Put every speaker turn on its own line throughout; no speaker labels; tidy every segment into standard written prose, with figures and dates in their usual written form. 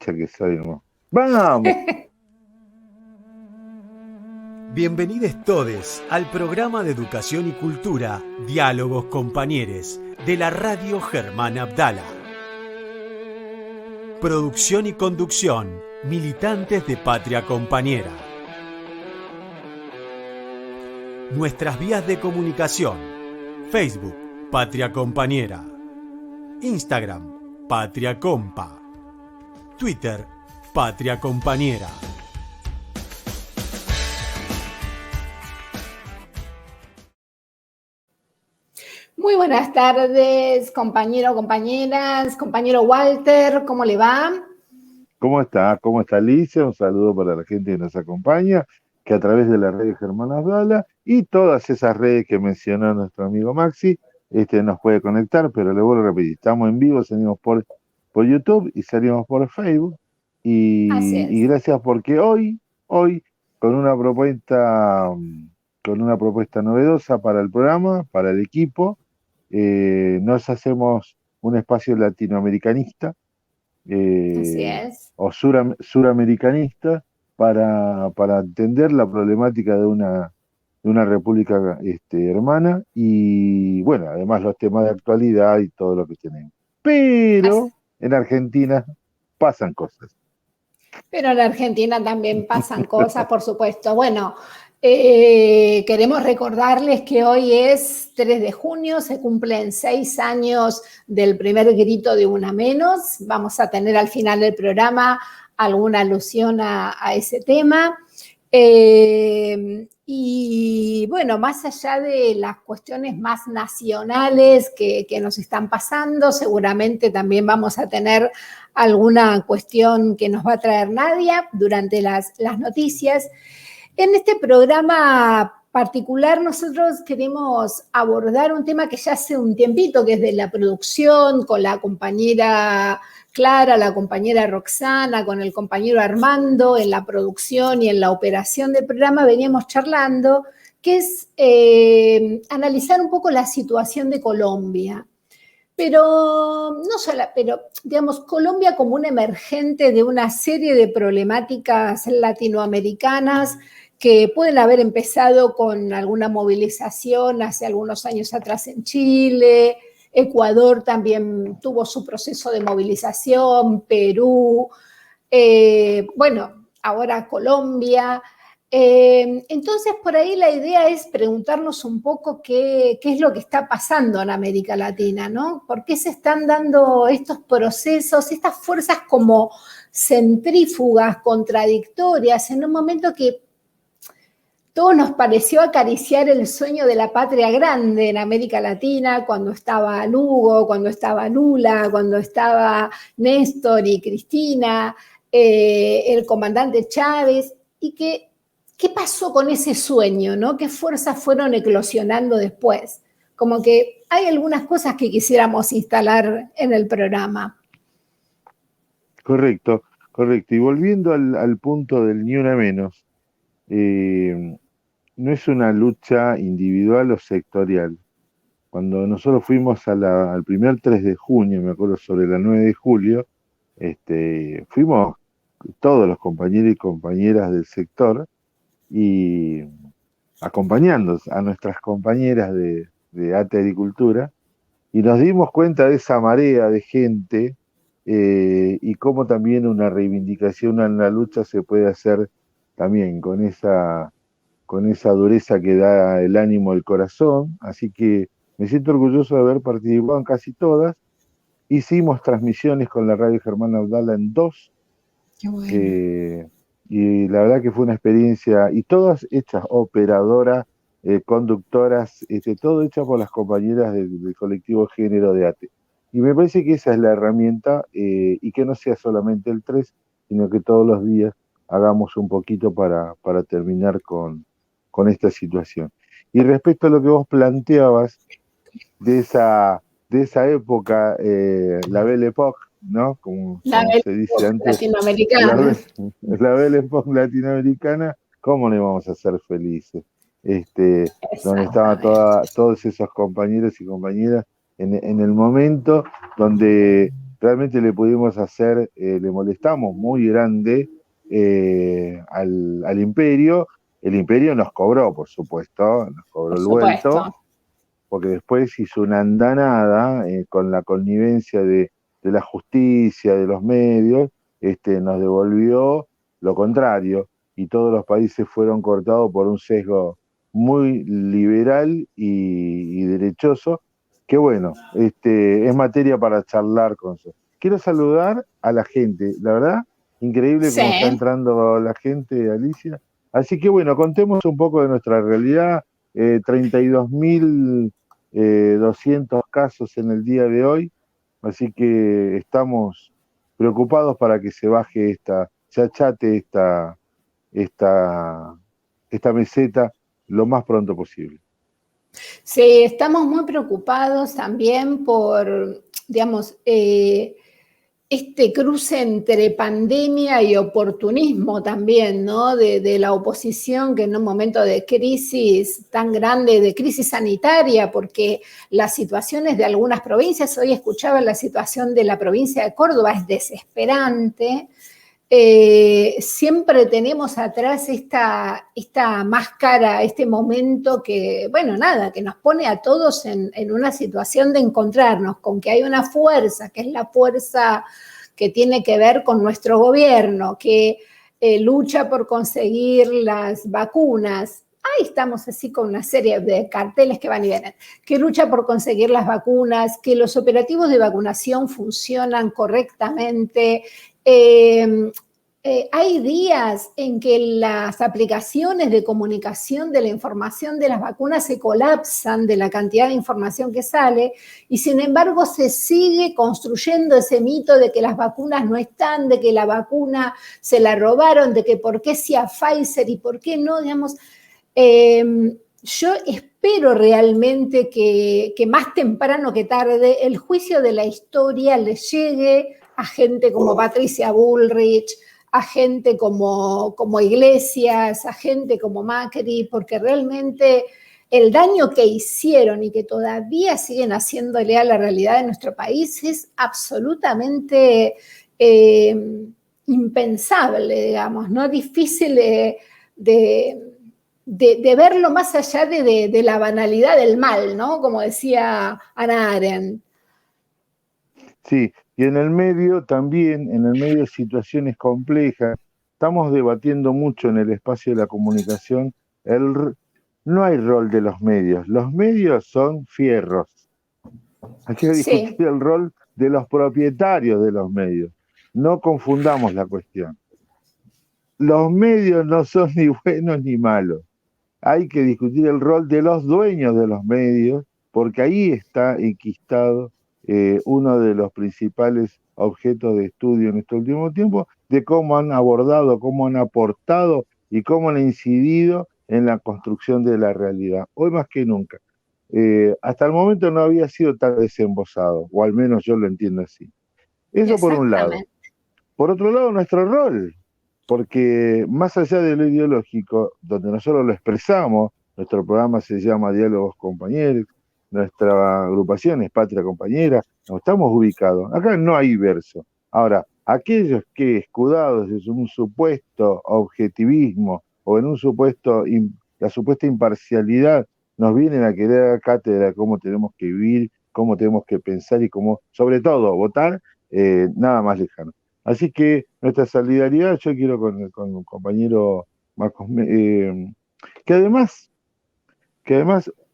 facha que soy, ¿no? ¡Vamos!
Bienvenidos todes al programa de educación y cultura Diálogos Compañeres de la Radio Germán Abdala. Producción y conducción, militantes de Patria Compañera. Nuestras vías de comunicación: Facebook, Patria Compañera; Instagram, Patria Compa; Twitter, Patria Compañera.
Muy buenas tardes, compañero, compañeras, compañero Walter, ¿cómo le va?
¿Cómo está? ¿Cómo está Alicia? Un saludo para la gente que nos acompaña, que a través de la red Germán Abdala y todas esas redes que mencionó nuestro amigo Maxi, nos puede conectar, pero le vuelvo a repetir, estamos en vivo, salimos por YouTube y salimos por Facebook.
Así
Y
es.
gracias porque hoy, con una propuesta novedosa para el programa, para el equipo, nos hacemos un espacio latinoamericanista
Así
eh,
es.
o suramericanista para entender la problemática de una república hermana y, bueno, además los temas de actualidad y todo lo que tenemos. Pero en Argentina pasan cosas.
Pero en Argentina también pasan cosas, por supuesto. Bueno, queremos recordarles que hoy es 3 de junio, se cumplen 6 años del primer grito de Una Menos. Vamos a tener al final del programa alguna alusión a ese tema. Y bueno, más allá de las cuestiones más nacionales que nos están pasando, seguramente también vamos a tener alguna cuestión que nos va a traer Nadia durante las noticias. En este programa particular nosotros queremos abordar un tema que ya hace un tiempito, que es de la producción, con la compañera Clara, la compañera Roxana, con el compañero Armando en la producción y en la operación del programa veníamos charlando, que es analizar un poco la situación de Colombia. Pero no solo, pero digamos, Colombia como un emergente de una serie de problemáticas latinoamericanas que pueden haber empezado con alguna movilización hace algunos años atrás en Chile. Ecuador también tuvo su proceso de movilización, Perú, bueno, ahora Colombia. Entonces, por ahí la idea es preguntarnos un poco qué es lo que está pasando en América Latina, ¿no? ¿Por qué se están dando estos procesos, estas fuerzas como centrífugas, contradictorias, en un momento que todo nos pareció acariciar el sueño de la patria grande en América Latina, cuando estaba Lugo, cuando estaba Lula, cuando estaba Néstor y Cristina, el comandante Chávez, y qué pasó con ese sueño, ¿no? ¿Qué fuerzas fueron eclosionando después? Como que hay algunas cosas que quisiéramos instalar en el programa.
Correcto, correcto. Y volviendo al punto del ni una menos, eh, no es una lucha individual o sectorial. Cuando nosotros fuimos al primer 3 de junio, me acuerdo sobre la 9 de julio, fuimos todos los compañeros y compañeras del sector y acompañando a nuestras compañeras de Arte Agricultura y nos dimos cuenta de esa marea de gente y cómo también una reivindicación en la lucha se puede hacer también con esa dureza que da el ánimo, el corazón. Así que me siento orgulloso de haber participado en casi todas. Hicimos transmisiones con la Radio Germán Abdala en 2,
Qué bueno.
y la verdad que fue una experiencia, y todas hechas operadoras, conductoras, todo hecha por las compañeras del colectivo Género de ATE. Y me parece que esa es la herramienta, y que no sea solamente el 3, sino que todos los días hagamos un poquito para terminar con esta situación. Y respecto a lo que vos planteabas de esa época, la Belle Époque, ¿no?
La
Como se dice antes, la,
latinoamericana.
Be- la Belle Époque latinoamericana, ¿cómo le vamos a hacer felices? Donde estaban
Exactamente.
todos esos compañeros y compañeras en el momento donde realmente le pudimos hacer, le molestamos muy grande al imperio. El imperio nos cobró, por supuesto, nos cobró
Por
el vuelto,
supuesto.
porque después hizo una andanada con la connivencia de la justicia, de los medios, nos devolvió lo contrario, y todos los países fueron cortados por un sesgo muy liberal y derechoso, que bueno, es materia para charlar con eso. Quiero saludar a la gente, la verdad, increíble cómo está
Sí.
entrando la gente, Alicia. Así que bueno, contemos un poco de nuestra realidad. 32.200 casos en el día de hoy, así que estamos preocupados para que se baje se achate esta, esta meseta lo más pronto posible.
Sí, estamos muy preocupados también por, digamos, este cruce entre pandemia y oportunismo también, ¿no? De la oposición que en un momento de crisis tan grande, de crisis sanitaria, porque las situaciones de algunas provincias, hoy escuchaba la situación de la provincia de Córdoba, es desesperante. Siempre tenemos atrás esta máscara, este momento que, bueno, nada, que nos pone a todos en una situación de encontrarnos con que hay una fuerza, que es la fuerza que tiene que ver con nuestro gobierno, que lucha por conseguir las vacunas. Ahí estamos así con una serie de carteles que van y vienen, que lucha por conseguir las vacunas, que los operativos de vacunación funcionan correctamente. Hay días en que las aplicaciones de comunicación de la información de las vacunas se colapsan de la cantidad de información que sale y sin embargo se sigue construyendo ese mito de que las vacunas no están, de que la vacuna se la robaron, de que por qué sí a Pfizer y por qué no, digamos. Yo espero realmente que más temprano que tarde el juicio de la historia le llegue a gente como Patricia Bullrich, a gente como Iglesias, a gente como Macri, porque realmente el daño que hicieron y que todavía siguen haciéndole a la realidad de nuestro país es absolutamente impensable, digamos, ¿no? Difícil de verlo más allá de la banalidad del mal, ¿no? Como decía Hannah Arendt.
Sí, y en el medio también, en el medio de situaciones complejas, estamos debatiendo mucho en el espacio de la comunicación, no hay rol de los medios son fierros, hay que discutir
Sí,
el rol de los propietarios de los medios, no confundamos la cuestión. Los medios no son ni buenos ni malos, hay que discutir el rol de los dueños de los medios, porque ahí está enquistado uno de los principales objetos de estudio en este último tiempo, de cómo han abordado, cómo han aportado y cómo han incidido en la construcción de la realidad, hoy más que nunca. Hasta el momento no había sido tan desembosado, o al menos yo lo entiendo así. Eso por un lado.
exactamente.
Por otro lado, nuestro rol, porque más allá de lo ideológico, donde nosotros lo expresamos, nuestro programa se llama Diálogos Compañeros, nuestra agrupación es Patria Compañera, no estamos ubicados. Acá no hay verso. Ahora, aquellos que escudados en un supuesto objetivismo o en un supuesto, la supuesta imparcialidad, nos vienen a querer dar cátedra de cómo tenemos que vivir, cómo tenemos que pensar y cómo, sobre todo, votar, nada más lejano. Así que nuestra solidaridad, yo quiero con un compañero Marcos, que además,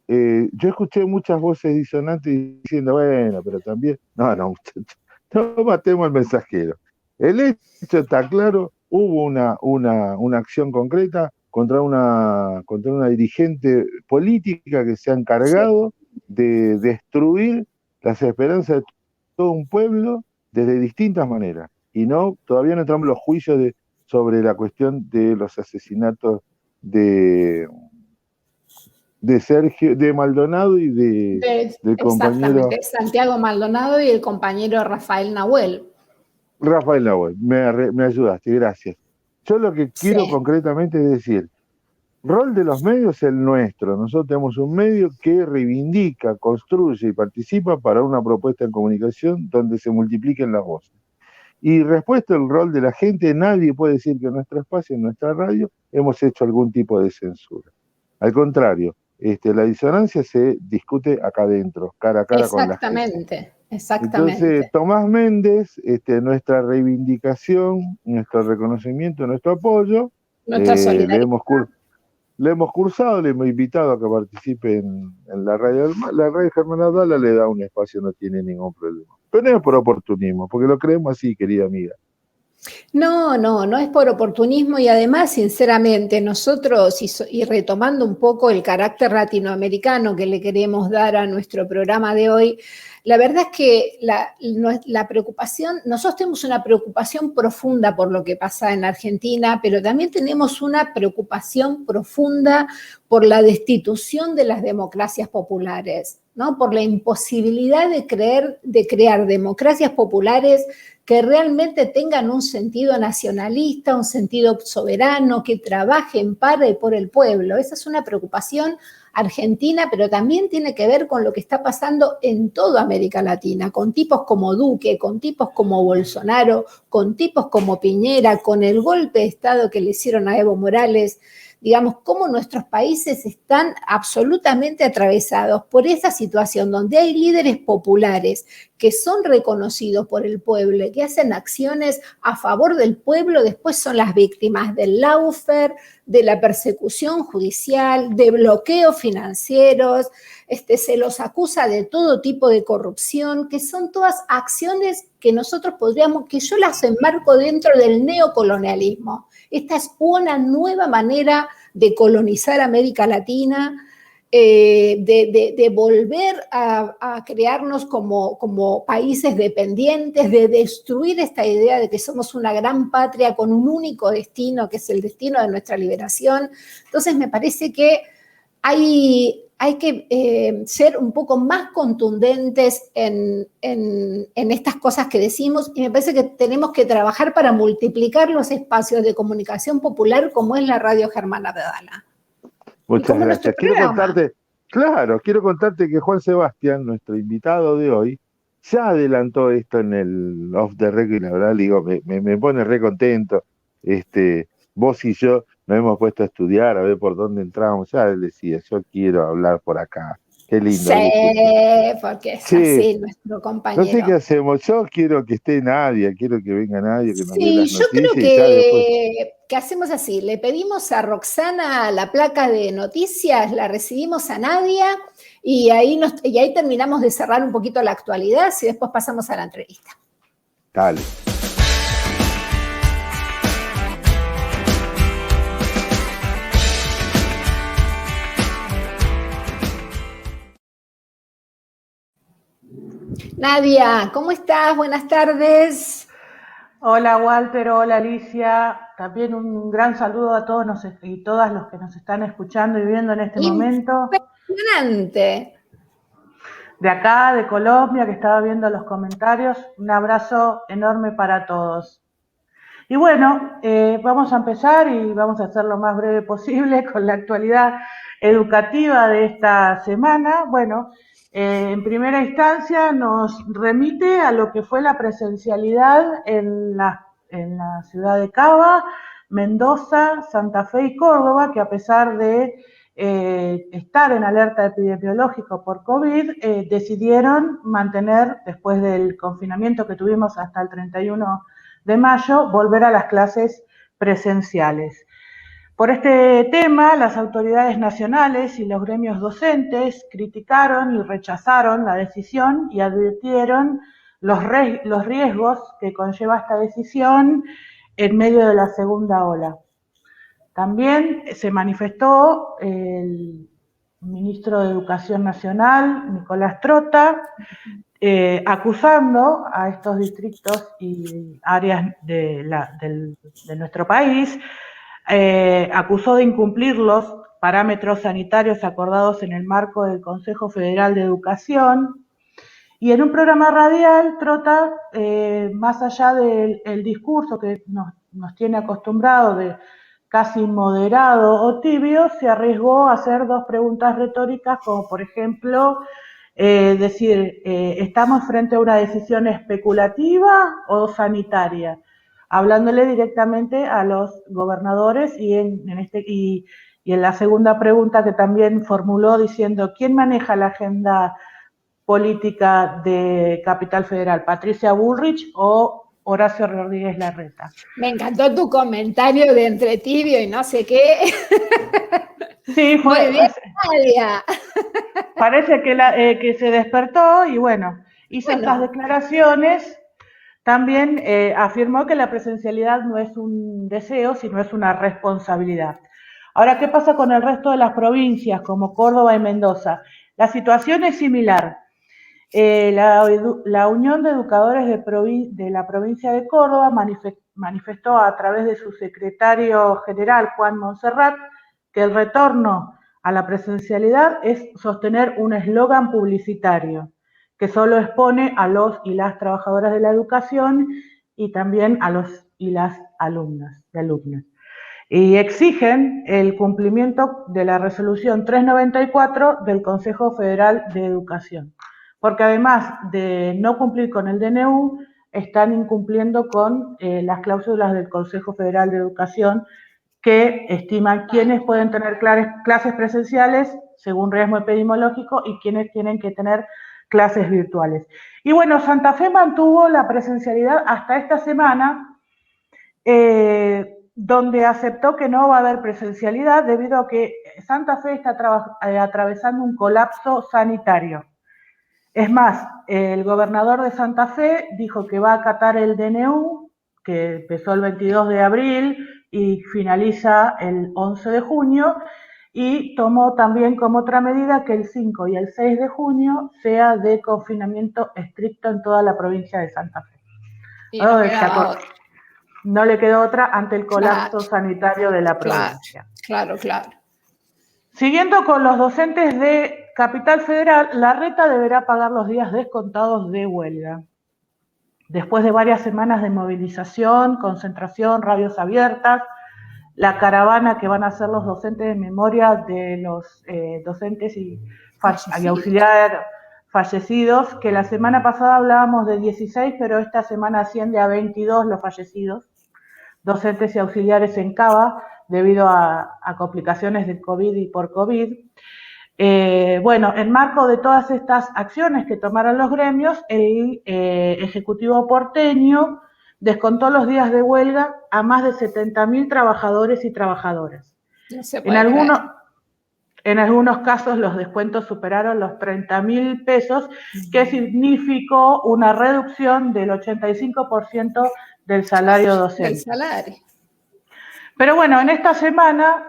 yo escuché muchas voces disonantes diciendo, bueno, pero también, no, muchachos, no matemos al mensajero. El hecho está claro, hubo una acción concreta contra una dirigente política que se ha
Sí,
encargado de destruir las esperanzas de todo un pueblo desde distintas maneras. Y todavía no entramos en los juicios sobre la cuestión de los asesinatos de, de Sergio, de Maldonado y del compañero
exactamente. Santiago Maldonado y el compañero Rafael Nahuel.
Rafael Nahuel. Me ayudaste, gracias. Yo lo que quiero
Sí,
concretamente es decir, Rol de los medios es el nuestro. Nosotros tenemos un medio que reivindica, construye y participa para una propuesta en comunicación donde se multipliquen las voces. Y respuesta al rol de la gente, nadie puede decir que en nuestro espacio, en nuestra radio, hemos hecho algún tipo de censura. Al contrario, la disonancia se discute acá adentro, cara a cara con la gente.
Exactamente,
Entonces,
exactamente.
Tomás Méndez, nuestra reivindicación, nuestro reconocimiento, nuestro apoyo,
Nuestra
le
solidaridad.
hemos cursado, le hemos invitado a que participe en la radio. La radio Germán Abdala le da un espacio, no tiene ningún problema. Pero no es por oportunismo, porque lo creemos así, querida amiga.
No, no, no es por oportunismo y además, sinceramente, nosotros, y retomando un poco el carácter latinoamericano que le queremos dar a nuestro programa de hoy, la verdad es que la preocupación, nosotros tenemos una preocupación profunda por lo que pasa en Argentina, pero también tenemos una preocupación profunda por la destitución de las democracias populares, ¿no? Por la imposibilidad de crear democracias populares que realmente tengan un sentido nacionalista, un sentido soberano, que trabajen para y por el pueblo. Esa es una preocupación argentina, pero también tiene que ver con lo que está pasando en toda América Latina, con tipos como Duque, con tipos como Bolsonaro, con tipos como Piñera, con el golpe de Estado que le hicieron a Evo Morales. Digamos, cómo nuestros países están absolutamente atravesados por esa situación donde hay líderes populares que son reconocidos por el pueblo y que hacen acciones a favor del pueblo, después son las víctimas del lawfare, de la persecución judicial, de bloqueos financieros, se los acusa de todo tipo de corrupción, que son todas acciones que nosotros que yo las enmarco dentro del neocolonialismo. Esta es una nueva manera de colonizar América Latina, de volver a crearnos como países dependientes, de destruir esta idea de que somos una gran patria con un único destino, que es el destino de nuestra liberación. Entonces me parece que hay que ser un poco más contundentes en estas cosas que decimos, y me parece que tenemos que trabajar para multiplicar los espacios de comunicación popular como es la Radio Germán Abdala.
Muchas gracias. Quiero contarte que Juan Sebastián, nuestro invitado de hoy, ya adelantó esto en el Off the Record, y la verdad, digo, me pone re contento. Vos y yo nos hemos puesto a estudiar, a ver por dónde entramos. Ya él decía, yo quiero hablar por acá. Qué lindo.
Sí, porque es así nuestro compañero.
No sé qué hacemos. Yo quiero que esté Nadia, quiero que venga Nadia, que nos dé
Sí,
las
yo
noticias
creo
y ya después.
que hacemos así, le pedimos a Roxana la placa de noticias, la recibimos a Nadia y ahí terminamos de cerrar un poquito la actualidad y después pasamos a la entrevista.
Dale.
Nadia, ¿cómo estás? Buenas tardes.
Hola Walter, hola Alicia, también un gran saludo a todos y todas los que nos están escuchando y viendo en este momento.
Impresionante.
De acá, de Colombia, que estaba viendo los comentarios, un abrazo enorme para todos. Y bueno, vamos a empezar y vamos a hacer lo más breve posible con la actualidad educativa de esta semana. Bueno, en primera instancia nos remite a lo que fue la presencialidad en la ciudad de Cava, Mendoza, Santa Fe y Córdoba, que a pesar de estar en alerta epidemiológica por COVID, decidieron mantener, después del confinamiento que tuvimos hasta el 31 de mayo, volver a las clases presenciales. Por este tema, las autoridades nacionales y los gremios docentes criticaron y rechazaron la decisión y advirtieron los riesgos que conlleva esta decisión en medio de la segunda ola. También se manifestó el ministro de Educación Nacional, Nicolás Trota, acusando a estos distritos y áreas de nuestro país, acusó de incumplir los parámetros sanitarios acordados en el marco del Consejo Federal de Educación. Y en un programa radial, Trota, más allá del discurso que nos tiene acostumbrado de casi moderado o tibio, se arriesgó a hacer dos preguntas retóricas, como por ejemplo, decir, ¿estamos frente a una decisión especulativa o sanitaria? Hablándole directamente a los gobernadores y en la segunda pregunta que también formuló diciendo, ¿quién maneja la agenda política de Capital Federal? ¿Patricia Bullrich o Horacio Rodríguez Larreta?
Me encantó tu comentario de entre tibio y no sé qué.
Sí, fue.
Muy bien, Nadia.
Parece que se despertó y bueno, hizo estas declaraciones. También afirmó que la presencialidad no es un deseo, sino es una responsabilidad. Ahora, ¿qué pasa con el resto de las provincias, como Córdoba y Mendoza? La situación es similar. La Unión de Educadores de la provincia de Córdoba manifestó a través de su secretario general, Juan Monserrat, que el retorno a la presencialidad es sostener un eslogan publicitario que solo expone a los y las trabajadoras de la educación y también a los y las alumnas y alumnos. Y exigen el cumplimiento de la resolución 394 del Consejo Federal de Educación, porque además de no cumplir con el DNU, están incumpliendo con las cláusulas del Consejo Federal de Educación que estiman quiénes pueden tener clases presenciales según riesgo epidemiológico y quiénes tienen que tener clases virtuales. Y bueno, Santa Fe mantuvo la presencialidad hasta esta semana, donde aceptó que no va a haber presencialidad debido a que Santa Fe está atravesando un colapso sanitario. Es más, el gobernador de Santa Fe dijo que va a acatar el DNU, que empezó el 22 de abril y finaliza el 11 de junio, y tomó también como otra medida que el 5 y el 6 de junio sea de confinamiento estricto en toda la provincia de Santa Fe. No le quedó otra ante el colapso sanitario de la provincia.
Claro.
Siguiendo con los docentes de Capital Federal, Larreta deberá pagar los días descontados de huelga. Después de varias semanas de movilización, concentración, radios abiertas, la caravana que van a hacer los docentes de memoria de los docentes y auxiliares fallecidos, que la semana pasada hablábamos de 16, pero esta semana asciende a 22 los fallecidos, docentes y auxiliares en Cava, debido a complicaciones de COVID y por COVID. Bueno, en marco de todas estas acciones que tomaron los gremios, el Ejecutivo porteño descontó los días de huelga a más de 70.000 trabajadores y trabajadoras. En algunos casos los descuentos superaron los 30.000 pesos, que significó una reducción del 85% del salario docente. Pero bueno, en esta semana,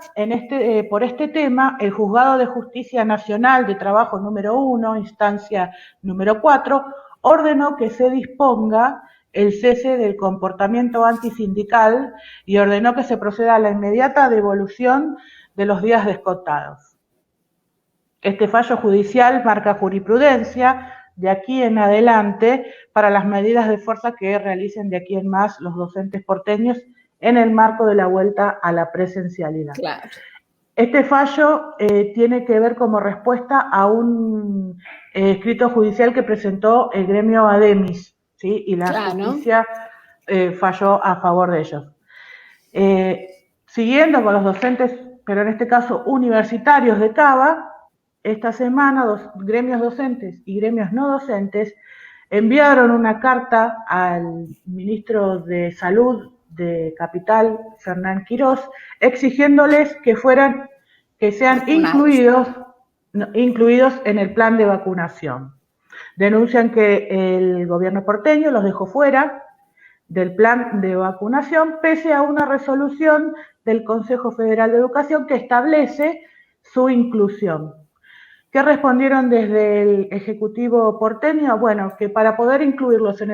por este tema, el Juzgado de Justicia Nacional de Trabajo número 1, instancia número 4, ordenó que se disponga el cese del comportamiento antisindical y ordenó que se proceda a la inmediata devolución de los días descontados. Este fallo judicial marca jurisprudencia de aquí en adelante para las medidas de fuerza que realicen de aquí en más los docentes porteños en el marco de la vuelta a la presencialidad.
Claro.
Este fallo tiene que ver como respuesta a un escrito judicial que presentó el gremio ADEMIS, ¿sí? Y la justicia falló a favor de ellos. Siguiendo con los docentes, pero en este caso universitarios de Cava, esta semana gremios docentes y gremios no docentes enviaron una carta al ministro de Salud de Capital, Fernán Quirós, exigiéndoles que sean incluidos en el plan de vacunación. Denuncian que el gobierno porteño los dejó fuera del plan de vacunación, pese a una resolución del Consejo Federal de Educación que establece su inclusión. ¿Qué respondieron desde el Ejecutivo porteño? Bueno, que para poder incluirlos en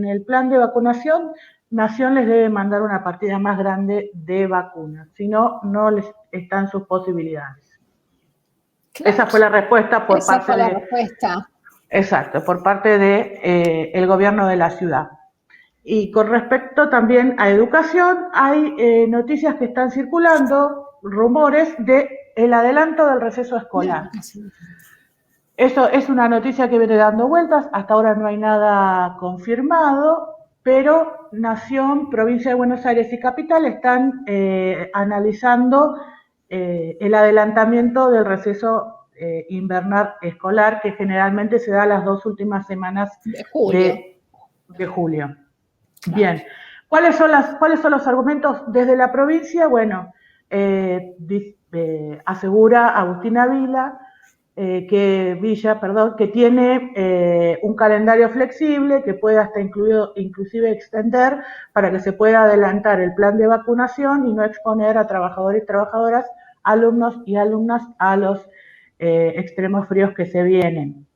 el plan de vacunación, Nación les debe mandar una partida más grande de vacunas, si no, no les están sus posibilidades. Claro. Esa fue la respuesta por parte de...
respuesta.
Exacto, por parte de el gobierno de la ciudad. Y con respecto también a educación, hay noticias que están circulando, rumores de el adelanto del receso escolar. Eso es una noticia que viene dando vueltas, hasta ahora no hay nada confirmado, pero Nación, Provincia de Buenos Aires y Capital están analizando el adelantamiento del receso invernal escolar, que generalmente se da las 2 últimas semanas de julio. Claro. Bien, ¿cuáles son los argumentos desde la provincia? Bueno, asegura Agustina Villa, que tiene un calendario flexible que puede hasta inclusive extender para que se pueda adelantar el plan de vacunación y no exponer a trabajadores y trabajadoras, alumnos y alumnas a los extremos fríos que se vienen.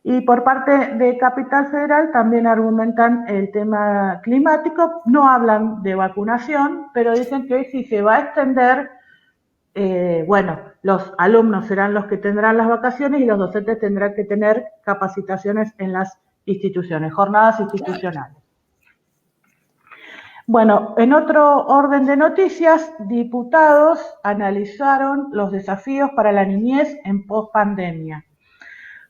Y por parte de Capital Federal también argumentan el tema climático, no hablan de vacunación, pero dicen que si se va a extender, bueno, los alumnos serán los que tendrán las vacaciones y los docentes tendrán que tener capacitaciones en las instituciones, jornadas institucionales. Bueno, en otro orden de noticias, diputados analizaron los desafíos para la niñez en pospandemia.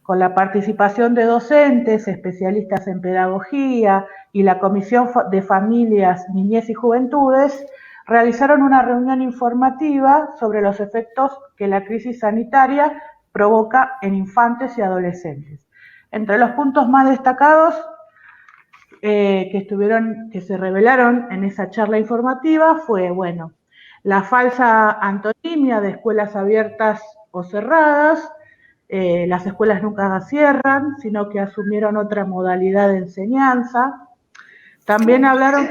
Con la participación de docentes, especialistas en pedagogía y la Comisión de Familias, Niñez y Juventudes, realizaron una reunión informativa sobre los efectos que la crisis sanitaria provoca en infantes y adolescentes. Entre los puntos más destacados que se revelaron en esa charla informativa fue, bueno, la falsa antonimia de escuelas abiertas o cerradas. Las escuelas nunca cierran, sino que asumieron otra modalidad de enseñanza. También hablaron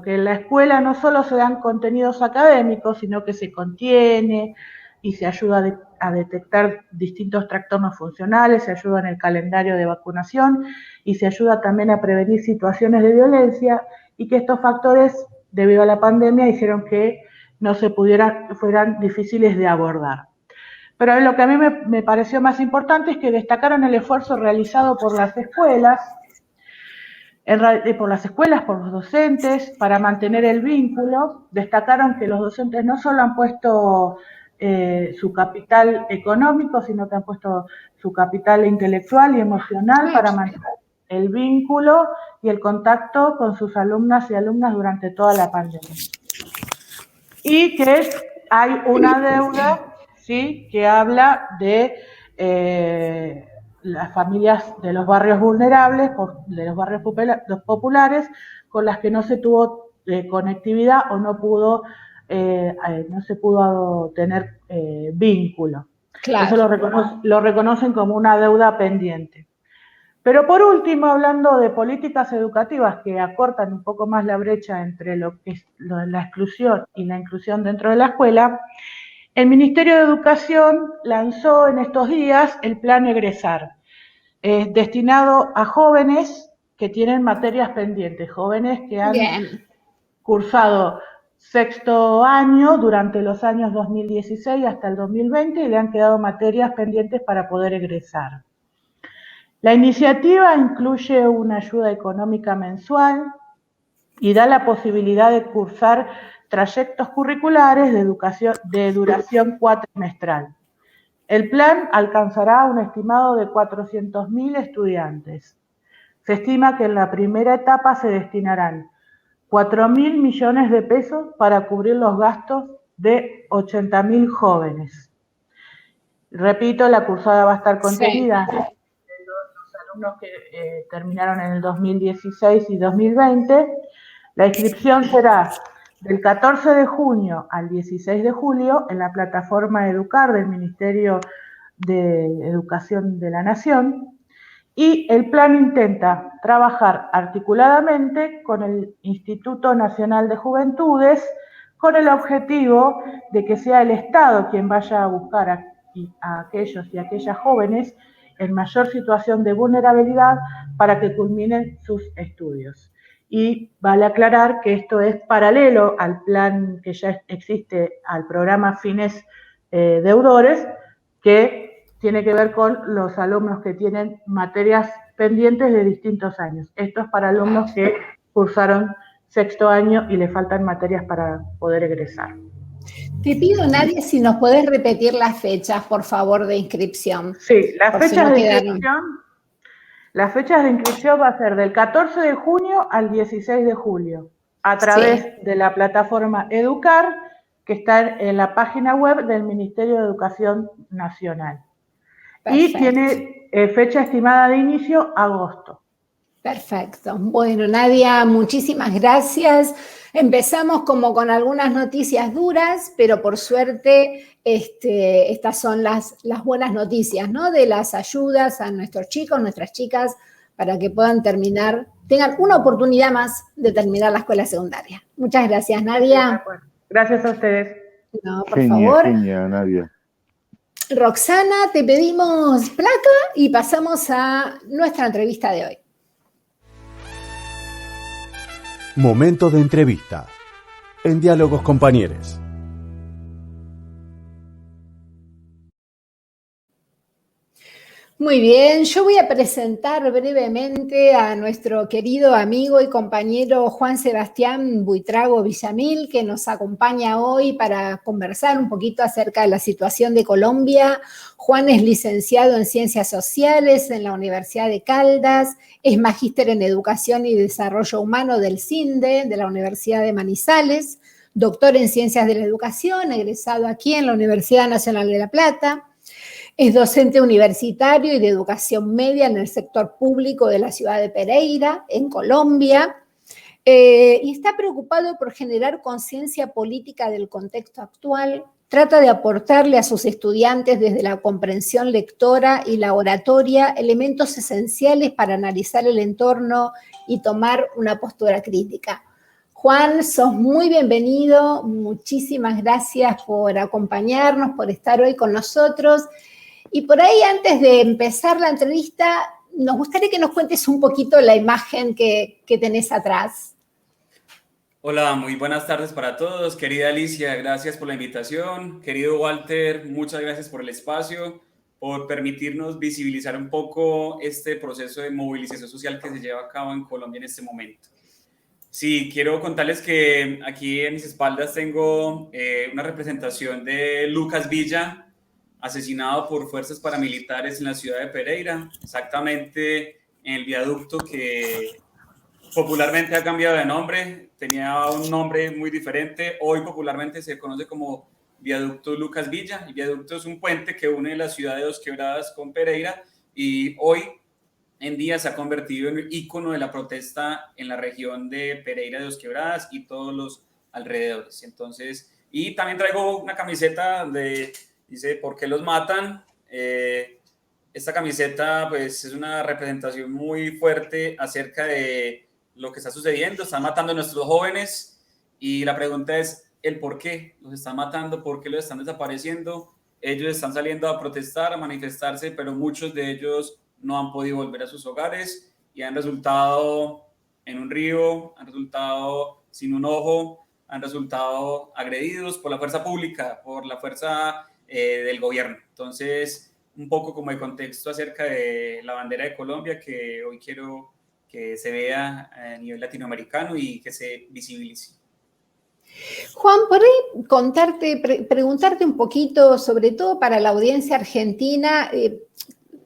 que en la escuela no solo se dan contenidos académicos, sino que se contiene y se ayuda a detectar distintos trastornos funcionales, se ayuda en el calendario de vacunación y se ayuda también a prevenir situaciones de violencia, y que estos factores, debido a la pandemia, hicieron que no se fueran difíciles de abordar. Pero lo que a mí me pareció más importante es que destacaron el esfuerzo realizado por las escuelas, por los docentes, para mantener el vínculo. Destacaron que los docentes no solo han puesto su capital económico, sino que han puesto su capital intelectual y emocional para mantener el vínculo y el contacto con sus alumnas y alumnas durante toda la pandemia. Y que hay una deuda, ¿sí?, que habla de las familias de los barrios vulnerables, de los barrios populares, con las que no se tuvo conectividad o no se pudo tener vínculo. Claro. Eso lo reconocen como una deuda pendiente. Pero por último, hablando de políticas educativas que acortan un poco más la brecha entre lo que es la exclusión y la inclusión dentro de la escuela, el Ministerio de Educación lanzó en estos días el Plan Egresar, destinado a jóvenes que tienen materias pendientes, jóvenes que han cursado sexto año durante los años 2016 hasta el 2020 y le han quedado materias pendientes para poder egresar. La iniciativa incluye una ayuda económica mensual y da la posibilidad de cursar trayectos curriculares de duración cuatrimestral. El plan alcanzará un estimado de 400.000 estudiantes. Se estima que en la primera etapa se destinarán 4.000 millones de pesos para cubrir los gastos de 80.000 jóvenes. Repito, la cursada va a estar contenida en los alumnos que terminaron en el 2016 y 2020. La inscripción será del 14 de junio al 16 de julio en la plataforma Educar del Ministerio de Educación de la Nación, y el plan intenta trabajar articuladamente con el Instituto Nacional de Juventudes con el objetivo de que sea el Estado quien vaya a buscar a aquellos y aquellas jóvenes en mayor situación de vulnerabilidad para que culminen sus estudios. Y vale aclarar que esto es paralelo al plan que ya existe, al programa Fines Deudores, que tiene que ver con los alumnos que tienen materias pendientes de distintos años. Esto es para alumnos que cursaron sexto año y le faltan materias para poder egresar.
Te pido, Nadia, si nos podés repetir las fechas, por favor, de inscripción.
Sí, las fechas de inscripción va a ser del 14 de junio al 16 de julio, a través de la plataforma Educar, que está en la página web del Ministerio de Educación Nacional. Perfecto. Y tiene fecha estimada de inicio, agosto.
Perfecto. Bueno, Nadia, muchísimas gracias. Empezamos como con algunas noticias duras, pero por suerte estas son las buenas noticias, ¿no? De las ayudas a nuestros chicos, nuestras chicas, para que puedan tengan una oportunidad más de terminar la escuela secundaria. Muchas gracias, Nadia.
Gracias a ustedes.
No, por favor.
Genia, Nadia.
Roxana, te pedimos placa y pasamos a nuestra entrevista de hoy.
Momento de entrevista en Diálogos Compañeros.
Muy bien, yo voy a presentar brevemente a nuestro querido amigo y compañero Juan Sebastián Buitrago Villamil, que nos acompaña hoy para conversar un poquito acerca de la situación de Colombia. Juan es licenciado en Ciencias Sociales en la Universidad de Caldas, es magíster en Educación y Desarrollo Humano del CINDE, de la Universidad de Manizales, doctor en Ciencias de la Educación, egresado aquí en la Universidad Nacional de La Plata. Es docente universitario y de educación media en el sector público de la ciudad de Pereira, en Colombia, y está preocupado por generar conciencia política del contexto actual. Trata de aportarle a sus estudiantes desde la comprensión lectora y la oratoria elementos esenciales para analizar el entorno y tomar una postura crítica. Juan, sos muy bienvenido, muchísimas gracias por acompañarnos, por estar hoy con nosotros. Y por ahí, antes de empezar la entrevista, nos gustaría que nos cuentes un poquito la imagen que tenés atrás.
Hola, muy buenas tardes para todos. Querida Alicia, gracias por la invitación. Querido Walter, muchas gracias por el espacio, por permitirnos visibilizar un poco este proceso de movilización social que se lleva a cabo en Colombia en este momento. Sí, quiero contarles que aquí en mis espaldas tengo una representación de Lucas Villa, asesinado por fuerzas paramilitares en la ciudad de Pereira, exactamente en el viaducto que popularmente ha cambiado de nombre, tenía un nombre muy diferente, hoy popularmente se conoce como viaducto Lucas Villa. El viaducto es un puente que une la ciudad de Dos Quebradas con Pereira y hoy en día se ha convertido en el ícono de la protesta en la región de Pereira de Dos Quebradas y todos los alrededores. Entonces, y también traigo una camiseta de dice, ¿por qué los matan? Esta camiseta pues es una representación muy fuerte acerca de lo que está sucediendo. Están matando a nuestros jóvenes y la pregunta es el por qué los están matando, por qué los están desapareciendo. Ellos están saliendo a protestar, a manifestarse, pero muchos de ellos no han podido volver a sus hogares y han resultado en un río, han resultado sin un ojo, han resultado agredidos por la fuerza pública, por la fuerza del gobierno. Entonces, un poco como el contexto acerca de la bandera de Colombia, que hoy quiero que se vea a nivel latinoamericano y que se visibilice.
Juan, por ahí preguntarte un poquito, sobre todo para la audiencia argentina,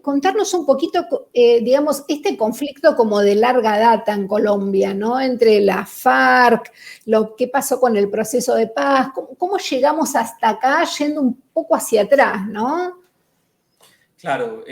contarnos un poquito, digamos, este conflicto como de larga data en Colombia, ¿no? Entre la FARC, lo que pasó con el proceso de paz, cómo llegamos hasta acá yendo un poco hacia atrás, ¿no?
Claro,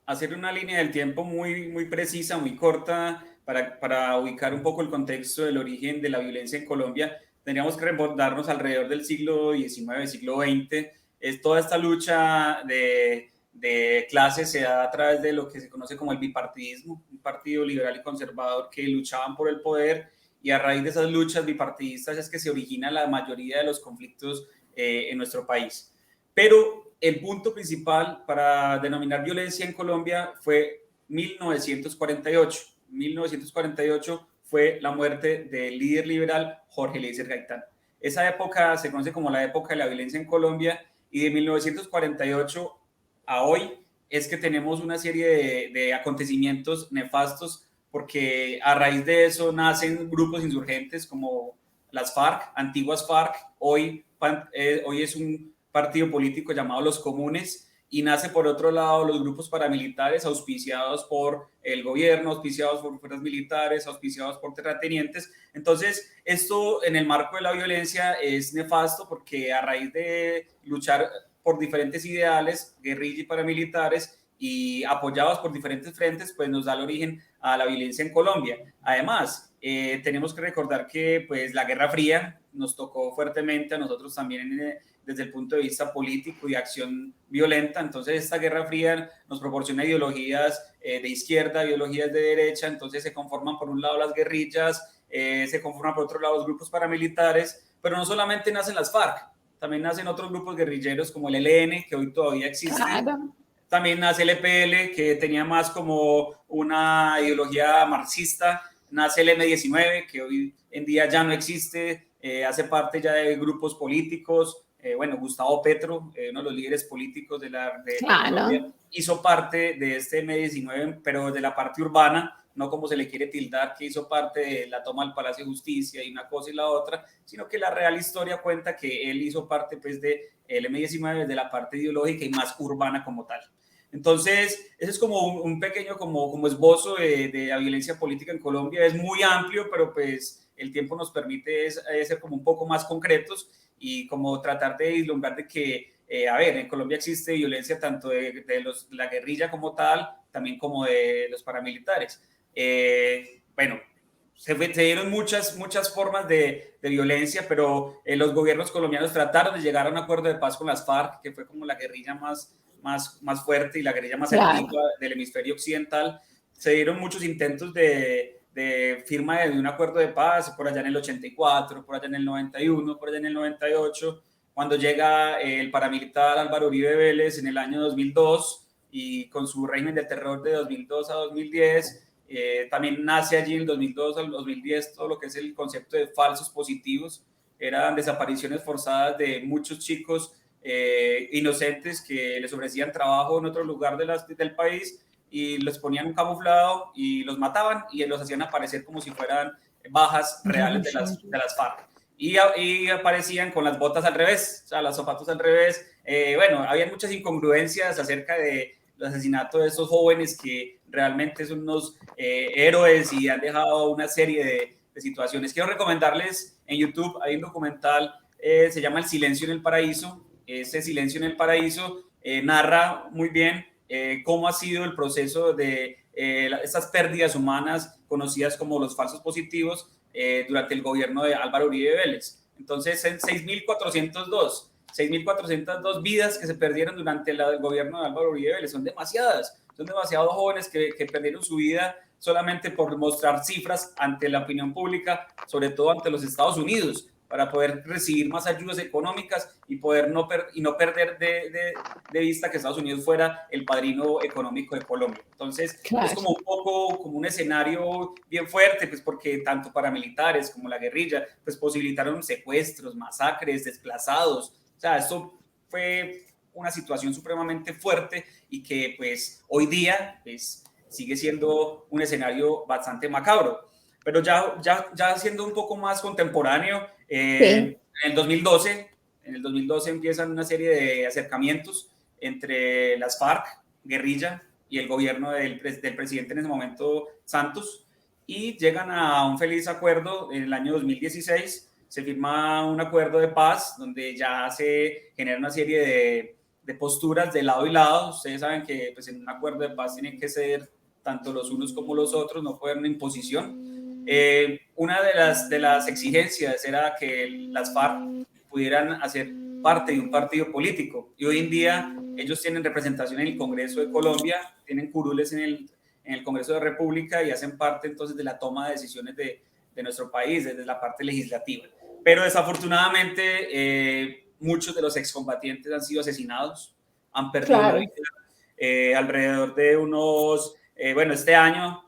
hacer una línea del tiempo muy, muy precisa, muy corta, para ubicar un poco el contexto del origen de la violencia en Colombia, tendríamos que remontarnos alrededor del siglo XIX, siglo XX. Es toda esta lucha de clases se da a través de lo que se conoce como el bipartidismo, un partido liberal y conservador que luchaban por el poder, y a raíz de esas luchas bipartidistas es que se origina la mayoría de los conflictos en nuestro país. Pero el punto principal para denominar violencia en Colombia fue 1948. 1948 fue la muerte del líder liberal Jorge Eliezer Gaitán. Esa época se conoce como la época de la violencia en Colombia, y de 1948 a hoy es que tenemos una serie de acontecimientos nefastos, porque a raíz de eso nacen grupos insurgentes como las FARC, antiguas FARC, hoy es un partido político llamado Los Comunes, y nace por otro lado los grupos paramilitares auspiciados por el gobierno, auspiciados por fuerzas militares, auspiciados por terratenientes. Entonces, esto en el marco de la violencia es nefasto, porque a raíz de luchar por diferentes ideales, guerrilla y paramilitares, y apoyados por diferentes frentes, pues nos da el origen a la violencia en Colombia. Además, tenemos que recordar que pues la Guerra Fría nos tocó fuertemente a nosotros también desde el punto de vista político y acción violenta. Entonces esta Guerra Fría nos proporciona ideologías de izquierda, ideologías de derecha. Entonces se conforman por un lado las guerrillas, se conforman por otro lado los grupos paramilitares, pero no solamente nacen las FARC, también nacen otros grupos guerrilleros como el ELN, que hoy todavía existe.
Claro.
También nace el EPL, que tenía más como una ideología marxista. Nace el M-19, que hoy en día ya no existe, hace parte ya de grupos políticos. Bueno, Gustavo Petro, uno de los líderes políticos de Colombia, hizo parte de este M-19, pero de la parte urbana, no como se le quiere tildar, que hizo parte de la toma del Palacio de Justicia y una cosa y la otra, sino que la real historia cuenta que él hizo parte pues del M-19, de la parte ideológica y más urbana como tal. Entonces, ese es como un pequeño como esbozo de la violencia política en Colombia. Es muy amplio, pero pues el tiempo nos permite ser como un poco más concretos y como tratar de vislumbrar de que, a ver, en Colombia existe violencia tanto de la guerrilla como tal, también como de los paramilitares. Bueno, se dieron muchas formas de violencia, pero los gobiernos colombianos trataron de llegar a un acuerdo de paz con las FARC, que fue como la guerrilla más fuerte y la guerrilla más antigua del hemisferio occidental. Se dieron muchos intentos de firma de un acuerdo de paz por allá en el 84, por allá en el 91, por allá en el 98, cuando llega el paramilitar Álvaro Uribe Vélez en el año 2002 y con su régimen de terror de 2002 a 2010. También nace allí en el 2002 al 2010 todo lo que es el concepto de falsos positivos. Eran desapariciones forzadas de muchos chicos inocentes que les ofrecían trabajo en otro lugar del país y los ponían un camuflado y los mataban y los hacían aparecer como si fueran bajas reales de las FARC. Y aparecían con las botas al revés, o sea, los zapatos al revés. Bueno, había muchas incongruencias acerca del asesinato de esos jóvenes que realmente son unos héroes y han dejado una serie de situaciones. Quiero recomendarles en YouTube, hay un documental, se llama El Silencio en el Paraíso. Ese Silencio en el Paraíso narra muy bien cómo ha sido el proceso de estas pérdidas humanas conocidas como los falsos positivos durante el gobierno de Álvaro Uribe Vélez. Entonces, 6.402 vidas que se perdieron durante el gobierno de Álvaro Uribe Vélez. Son demasiados jóvenes que perdieron su vida solamente por mostrar cifras ante la opinión pública, sobre todo ante los Estados Unidos, para poder recibir más ayudas económicas y poder no perder de vista que Estados Unidos fuera el padrino económico de Colombia. Entonces, claro, es como un poco como un escenario bien fuerte, pues porque tanto paramilitares como la guerrilla pues posibilitaron secuestros, masacres, desplazados. O sea, esto fue una situación supremamente fuerte y que pues hoy día pues sigue siendo un escenario bastante macabro. Pero ya siendo un poco más contemporáneo, sí, en el 2012 empiezan una serie de acercamientos entre las FARC, guerrilla, y el gobierno del presidente en ese momento, Santos, y llegan a un feliz acuerdo en el año 2016. Se firma un acuerdo de paz donde ya se genera una serie de posturas de lado y lado. Ustedes saben que pues, en un acuerdo de paz tienen que ser tanto los unos como los otros, no puede haber una imposición. Una de las exigencias era que las FARC pudieran hacer parte de un partido político, y hoy en día ellos tienen representación en el Congreso de Colombia, tienen curules en el Congreso de República y hacen parte entonces de la toma de decisiones de nuestro país desde la parte legislativa. Pero desafortunadamente muchos de los excombatientes han sido asesinados, han perdido la vida, alrededor de unos... bueno,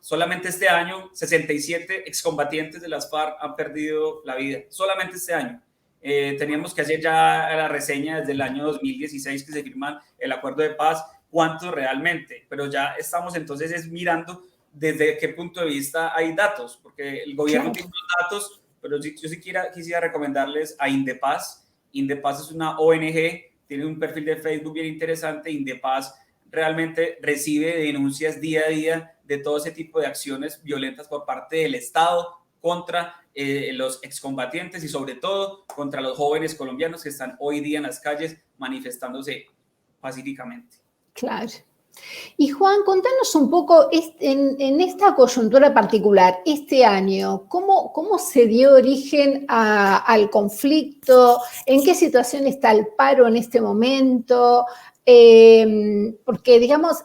solamente este año, 67 excombatientes de las FARC han perdido la vida, solamente este año. Teníamos que hacer ya la reseña desde el año 2016 que se firma el acuerdo de paz, cuántos realmente, pero ya estamos entonces mirando desde qué punto de vista hay datos, porque el gobierno tiene unos datos, pero yo sí quisiera recomendarles a Indepaz. Indepaz es una ONG, tiene un perfil de Facebook bien interesante. Indepaz realmente recibe denuncias día a día de todo ese tipo de acciones violentas por parte del Estado contra los excombatientes y sobre todo contra los jóvenes colombianos que están hoy día en las calles manifestándose pacíficamente.
Claro. Y Juan, contanos un poco en esta coyuntura particular, este año, ¿cómo se dio origen al conflicto? ¿En qué situación está el paro en este momento? Porque, digamos,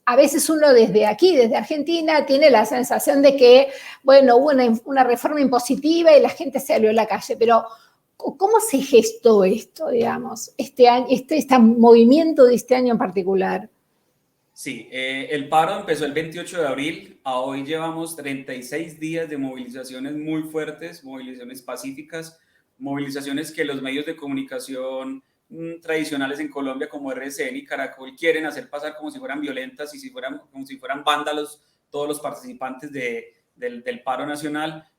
a veces uno desde aquí, desde Argentina, tiene la sensación de que, bueno, hubo una reforma impositiva y la gente se salió a la calle, pero ¿cómo se gestó esto, digamos, este movimiento de este año en particular?
Sí, el paro empezó el 28 de abril, a hoy llevamos 36 días de movilizaciones muy fuertes, movilizaciones pacíficas, movilizaciones que los medios de comunicación tradicionales en Colombia como RCN y Caracol quieren hacer pasar como si fueran violentas y como si fueran vándalos todos los participantes del paro nacional.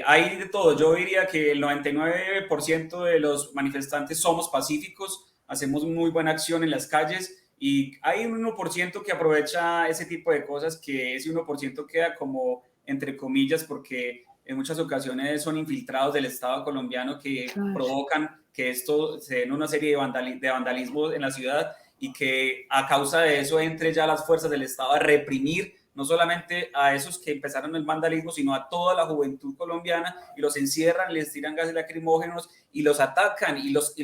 Hay de todo, yo diría que el 99% de los manifestantes somos pacíficos, hacemos muy buena acción en las calles. Y hay un 1% que aprovecha ese tipo de cosas, que ese 1% queda como entre comillas, porque en muchas ocasiones son infiltrados del Estado colombiano que provocan que esto se den una serie de vandalismos en la ciudad y que a causa de eso entre ya las fuerzas del Estado a reprimir no solamente a esos que empezaron el vandalismo, sino a toda la juventud colombiana y los encierran, les tiran gases lacrimógenos y los atacan y los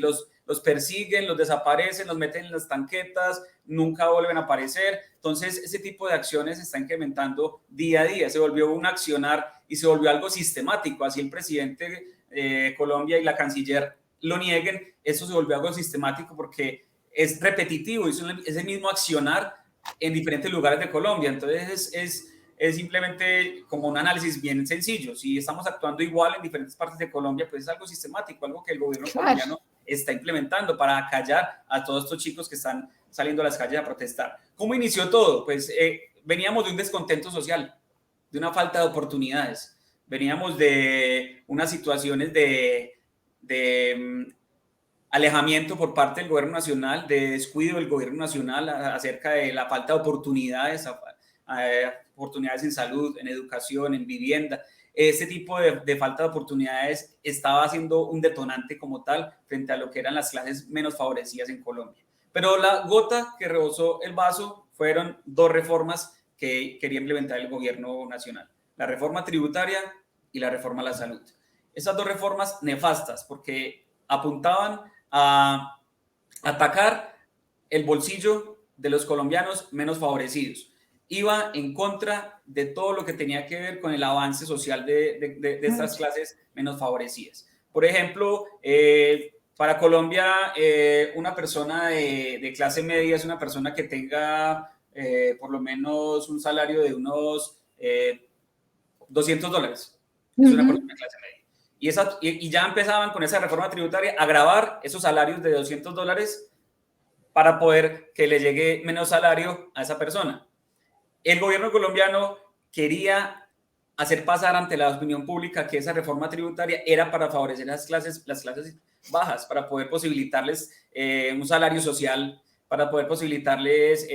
persiguen, los desaparecen, los meten en las tanquetas, nunca vuelven a aparecer. Entonces, ese tipo de acciones se está incrementando día a día. Se volvió un accionar y se volvió algo sistemático. Así el presidente de Colombia y la canciller lo nieguen, eso se volvió algo sistemático porque es repetitivo, es el mismo accionar en diferentes lugares de Colombia. Entonces, es simplemente como un análisis bien sencillo. Si estamos actuando igual en diferentes partes de Colombia, pues es algo sistemático, algo que el gobierno colombiano está implementando para callar a todos estos chicos que están saliendo a las calles a protestar. ¿Cómo inició todo? Pues veníamos de un descontento social, de una falta de oportunidades, veníamos de unas situaciones de alejamiento por parte del gobierno nacional, de descuido del gobierno nacional acerca de la falta de oportunidades, oportunidades en salud, en educación, en vivienda. Este tipo de falta de oportunidades estaba siendo un detonante como tal frente a lo que eran las clases menos favorecidas en Colombia. Pero la gota que rebosó el vaso fueron dos reformas que quería implementar el gobierno nacional: la reforma tributaria y la reforma a la salud. Esas dos reformas nefastas porque apuntaban a atacar el bolsillo de los colombianos menos favorecidos. Iba en contra de todo lo que tenía que ver con el avance social de estas clases menos favorecidas. Por ejemplo, para Colombia, una persona de clase media es una persona que tenga por lo menos un salario de unos $200. Es una persona de clase media. Y ya empezaban con esa reforma tributaria a gravar esos salarios de $200 para poder que le llegue menos salario a esa persona. El gobierno colombiano quería hacer pasar ante la opinión pública que esa reforma tributaria era para favorecer las clases bajas, para poder posibilitarles un salario social, para poder posibilitarles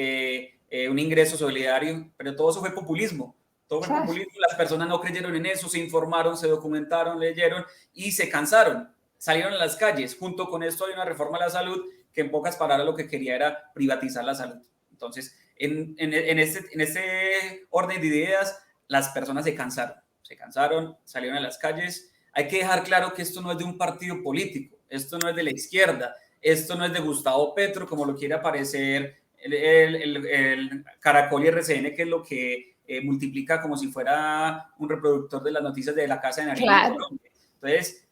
un ingreso solidario, pero todo eso fue populismo. Todo fue populismo, las personas no creyeron en eso, se informaron, se documentaron, leyeron y se cansaron, salieron a las calles. Junto con esto hay una reforma a la salud que en pocas palabras lo que quería era privatizar la salud. Entonces, en este orden de ideas, las personas se cansaron, salieron a las calles. Hay que dejar claro que esto no es de un partido político, esto no es de la izquierda, esto no es de Gustavo Petro, como lo quiere aparecer el Caracol y RCN, que es lo que multiplica como si fuera un reproductor de las noticias de la Casa de Nariño en Colombia. Entonces,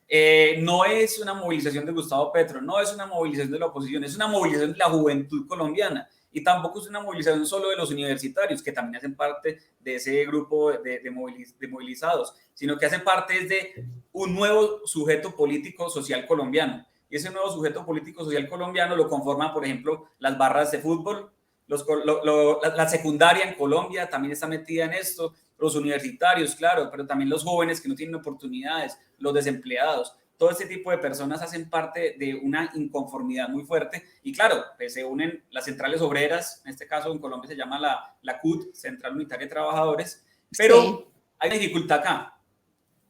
no es una movilización de Gustavo Petro, no es una movilización de la oposición, es una movilización de la juventud colombiana. Y tampoco es una movilización solo de los universitarios, que también hacen parte de ese grupo de movilizados, sino que hacen parte de un nuevo sujeto político social colombiano. y ese nuevo sujeto político social colombiano lo conforman, por ejemplo, las barras de fútbol, la secundaria en Colombia también está metida en esto, los universitarios, claro, pero también los jóvenes que no tienen oportunidades, los desempleados. Todo este tipo de personas hacen parte de una inconformidad muy fuerte y claro, pues se unen las centrales obreras, en este caso en Colombia se llama la CUT, Central Unitaria de Trabajadores, pero sí, hay una dificultad acá.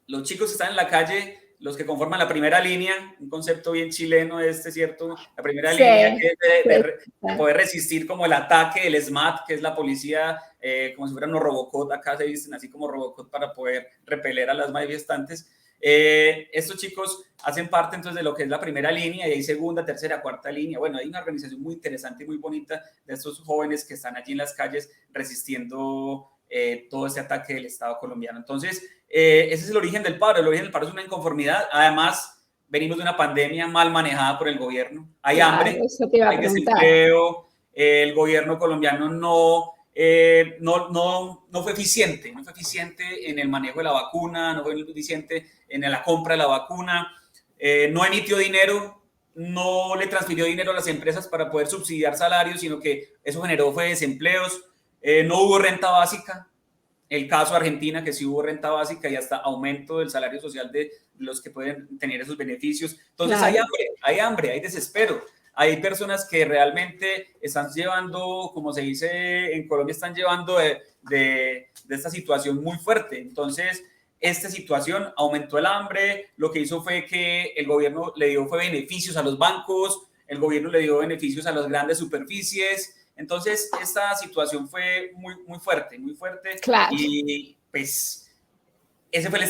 Los chicos que están en la calle, los que conforman la primera línea, un concepto bien chileno ¿cierto? La primera línea que es de poder resistir como el ataque del SMAT, que es la policía, como si fueran los Robocop, acá se dicen así como Robocop para poder repeler a las manifestantes. Estos chicos hacen parte entonces de lo que es la primera línea y hay segunda, tercera, cuarta línea. Bueno, hay una organización muy interesante y muy bonita de estos jóvenes que están allí en las calles resistiendo todo este ataque del Estado colombiano. Entonces, ese es el origen del paro. El origen del paro es una inconformidad. Además, venimos de una pandemia mal manejada por el gobierno. Hay hambre, hay desempleo. El gobierno colombiano no fue eficiente. No fue eficiente en el manejo de la vacuna, no fue eficiente en la compra de la vacuna. No emitió dinero, no le transfirió dinero a las empresas para poder subsidiar salarios, sino que eso generó fue desempleos. No hubo renta básica. El caso Argentina, que sí hubo renta básica y hasta aumento del salario social de los que pueden tener esos beneficios. Entonces claro, hay hambre, hay desespero. Hay personas que realmente están llevando, como se dice en Colombia, están llevando de esta situación muy fuerte. Entonces, esta situación aumentó el hambre. Lo que hizo fue que el gobierno le dio beneficios a los bancos, el gobierno le dio beneficios a las grandes superficies. Entonces, esta situación fue muy fuerte, muy fuerte.
Claro.
Y pues ese fue el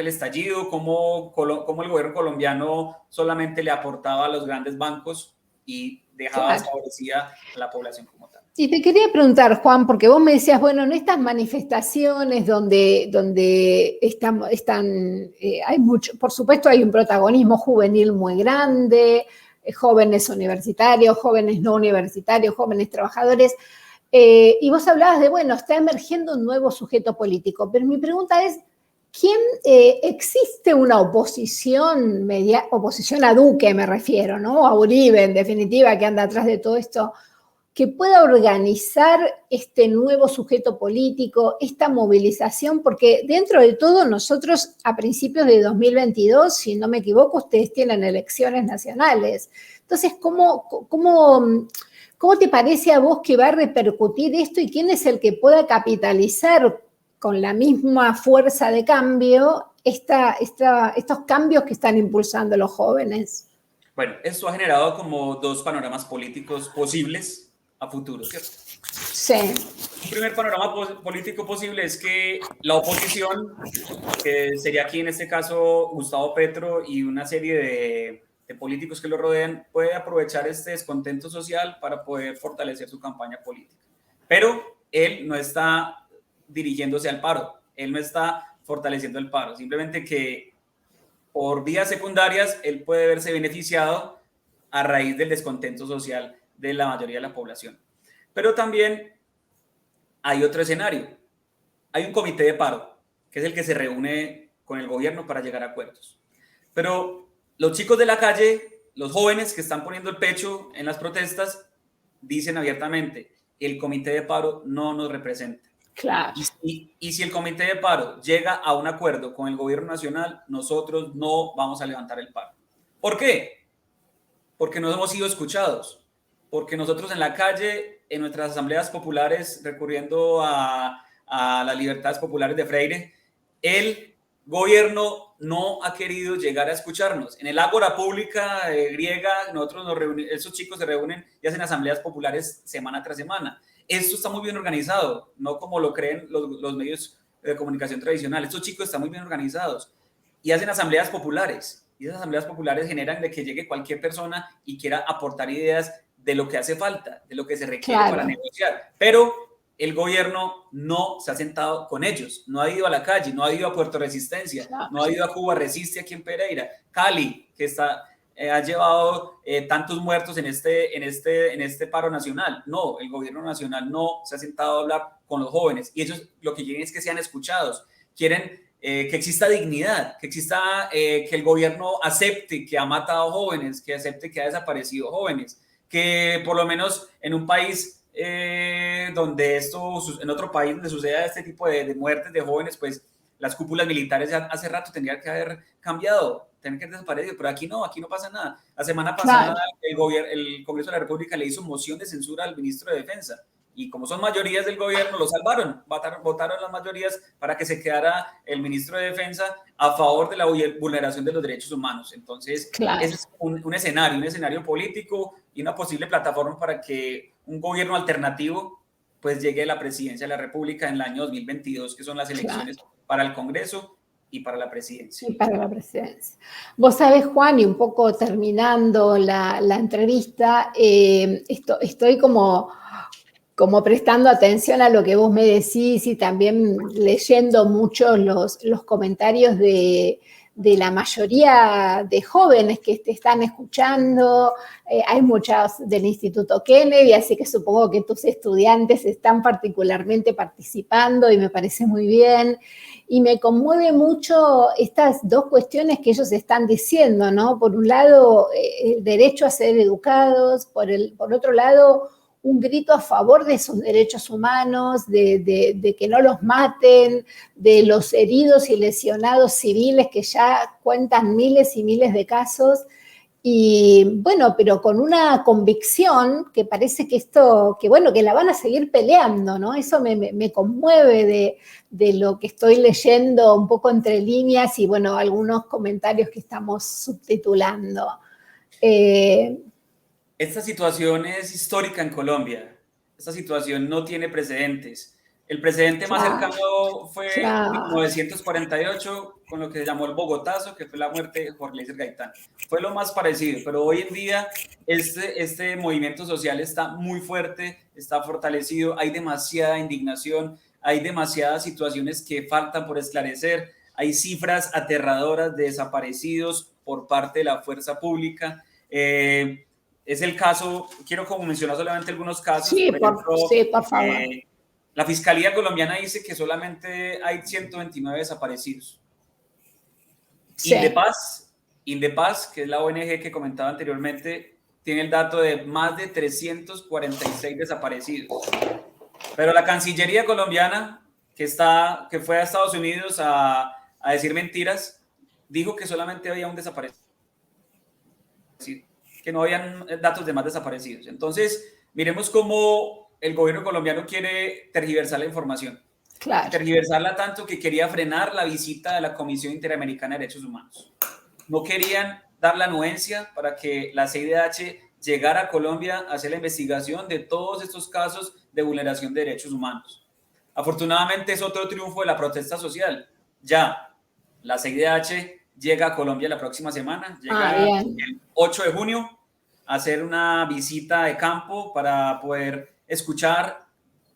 estallido, cómo el gobierno colombiano solamente le aportaba a los grandes bancos y dejaba desfavorecida a la población como tal.
Y te quería preguntar, Juan, porque vos me decías, bueno, en estas manifestaciones donde hay mucho, por supuesto hay un protagonismo juvenil muy grande, jóvenes universitarios, jóvenes no universitarios, jóvenes trabajadores, y vos hablabas de, bueno, está emergiendo un nuevo sujeto político, pero mi pregunta es, ¿existe una oposición a Duque me refiero, ¿no? A Uribe, en definitiva, que anda atrás de todo esto, que pueda organizar este nuevo sujeto político, esta movilización? Porque dentro de todo nosotros a principios de 2022, si no me equivoco, ustedes tienen elecciones nacionales. Entonces, ¿cómo te parece a vos que va a repercutir esto y quién es el que pueda capitalizar con la misma fuerza de cambio estos cambios que están impulsando los jóvenes?
Bueno, esto ha generado como dos panoramas políticos posibles a futuro, ¿cierto?
Sí.
Un primer panorama político posible es que la oposición, que sería aquí en este caso Gustavo Petro y una serie de políticos que lo rodean, puede aprovechar este descontento social para poder fortalecer su campaña política. Pero él no está dirigiéndose al paro, él no está fortaleciendo el paro, simplemente que por vías secundarias él puede verse beneficiado a raíz del descontento social de la mayoría de la población. Pero también hay otro escenario. Hay un comité de paro, que es el que se reúne con el gobierno para llegar a acuerdos. Pero los chicos de la calle, los jóvenes que están poniendo el pecho en las protestas, dicen abiertamente, el comité de paro no nos representa.
Claro.
Y si el comité de paro llega a un acuerdo con el gobierno nacional, nosotros no vamos a levantar el paro. ¿Por qué? Porque no hemos sido escuchados. Porque nosotros en la calle, en nuestras asambleas populares, recurriendo a las libertades populares de Freire, el gobierno no ha querido llegar a escucharnos. En el Ágora Pública griega, nosotros nos reunimos, esos chicos se reúnen y hacen asambleas populares semana tras semana. Esto está muy bien organizado, no como lo creen los medios de comunicación tradicional. Estos chicos están muy bien organizados y hacen asambleas populares. Y esas asambleas populares generan de que llegue cualquier persona y quiera aportar ideas de lo que hace falta, de lo que se requiere para negociar. Pero el gobierno no se ha sentado con ellos, no ha ido a la calle, no ha ido a Puerto Resistencia, no ha ido a Cuba Resiste aquí en Pereira, Cali, que ha llevado tantos muertos en este paro nacional. No, el gobierno nacional no se ha sentado a hablar con los jóvenes y ellos lo que quieren es que sean escuchados. Quieren que exista dignidad, que exista, que el gobierno acepte que ha matado jóvenes, que acepte que ha desaparecido jóvenes, que por lo menos en un país donde en otro país donde suceda este tipo de muertes de jóvenes, pues las cúpulas militares ya hace rato tendrían que haber cambiado, tendrían que haber desaparecido, pero aquí no pasa nada. La semana pasada el Congreso de la República le hizo moción de censura al ministro de Defensa, y como son mayorías del gobierno, lo salvaron, votaron las mayorías para que se quedara el ministro de Defensa a favor de la vulneración de los derechos humanos. Entonces, ese es un escenario político y una posible plataforma para que un gobierno alternativo pues llegue a la presidencia de la República en el año 2022, que son las elecciones para el Congreso y para la presidencia.
Y para la presidencia. Vos sabés, Juan, y un poco terminando la entrevista, estoy como prestando atención a lo que vos me decís y también leyendo mucho los comentarios de la mayoría de jóvenes que te están escuchando. Hay muchos del Instituto Kennedy, así que supongo que tus estudiantes están particularmente participando y me parece muy bien. Y me conmueve mucho estas dos cuestiones que ellos están diciendo, ¿no? Por un lado, el derecho a ser educados, por otro lado, un grito a favor de sus derechos humanos, de que no los maten, de los heridos y lesionados civiles que ya cuentan miles y miles de casos. Y bueno, pero con una convicción que parece que que la van a seguir peleando, ¿no? Eso me conmueve de lo que estoy leyendo un poco entre líneas y bueno, algunos comentarios que estamos subtitulando.
Esta situación es histórica en Colombia. Esta situación no tiene precedentes. El precedente más cercano fue en 1948, con lo que se llamó el Bogotazo, que fue la muerte de Jorge Eliezer Gaitán. Fue lo más parecido, pero hoy en día este movimiento social está muy fuerte, está fortalecido, hay demasiada indignación, hay demasiadas situaciones que faltan por esclarecer, hay cifras aterradoras de desaparecidos por parte de la fuerza pública. Es el caso, quiero como mencionar solamente algunos casos.
Sí, por favor.
La Fiscalía colombiana dice que solamente hay 129 desaparecidos. Sí. Indepaz, que es la ONG que comentaba anteriormente, tiene el dato de más de 346 desaparecidos. Pero la Cancillería colombiana, que fue a Estados Unidos a decir mentiras, dijo que solamente había un desaparecido, que no habían datos de más desaparecidos. Entonces, miremos cómo el gobierno colombiano quiere tergiversar la información.
Claro.
Tergiversarla tanto que quería frenar la visita de la Comisión Interamericana de Derechos Humanos. No querían dar la anuencia para que la CIDH llegara a Colombia a hacer la investigación de todos estos casos de vulneración de derechos humanos. Afortunadamente es otro triunfo de la protesta social. Ya la CIDH llega a Colombia la próxima semana, llega el 8 de junio a hacer una visita de campo para poder escuchar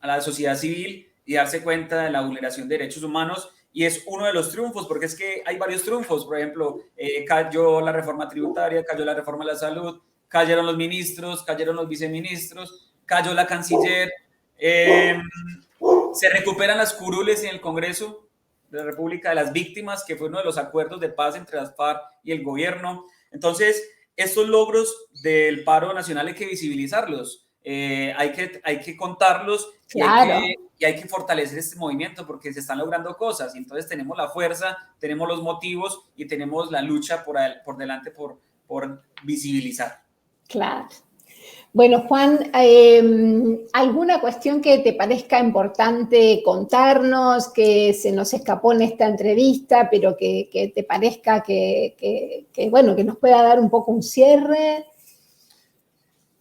a la sociedad civil y darse cuenta de la vulneración de derechos humanos, y es uno de los triunfos, porque es que hay varios triunfos. Por ejemplo, cayó la reforma tributaria, cayó la reforma de la salud, cayeron los ministros, cayeron los viceministros, cayó la canciller, se recuperan las curules en el Congreso de la República de las víctimas, que fue uno de los acuerdos de paz entre las FARC y el gobierno. Entonces, estos logros del paro nacional hay que visibilizarlos, hay que contarlos.
Claro.
Y hay que fortalecer este movimiento porque se están logrando cosas, y entonces tenemos la fuerza, tenemos los motivos y tenemos la lucha por delante por visibilizar.
Claro. Bueno, Juan, ¿alguna cuestión que te parezca importante contarnos, que se nos escapó en esta entrevista, pero que te parezca que nos pueda dar un poco un cierre?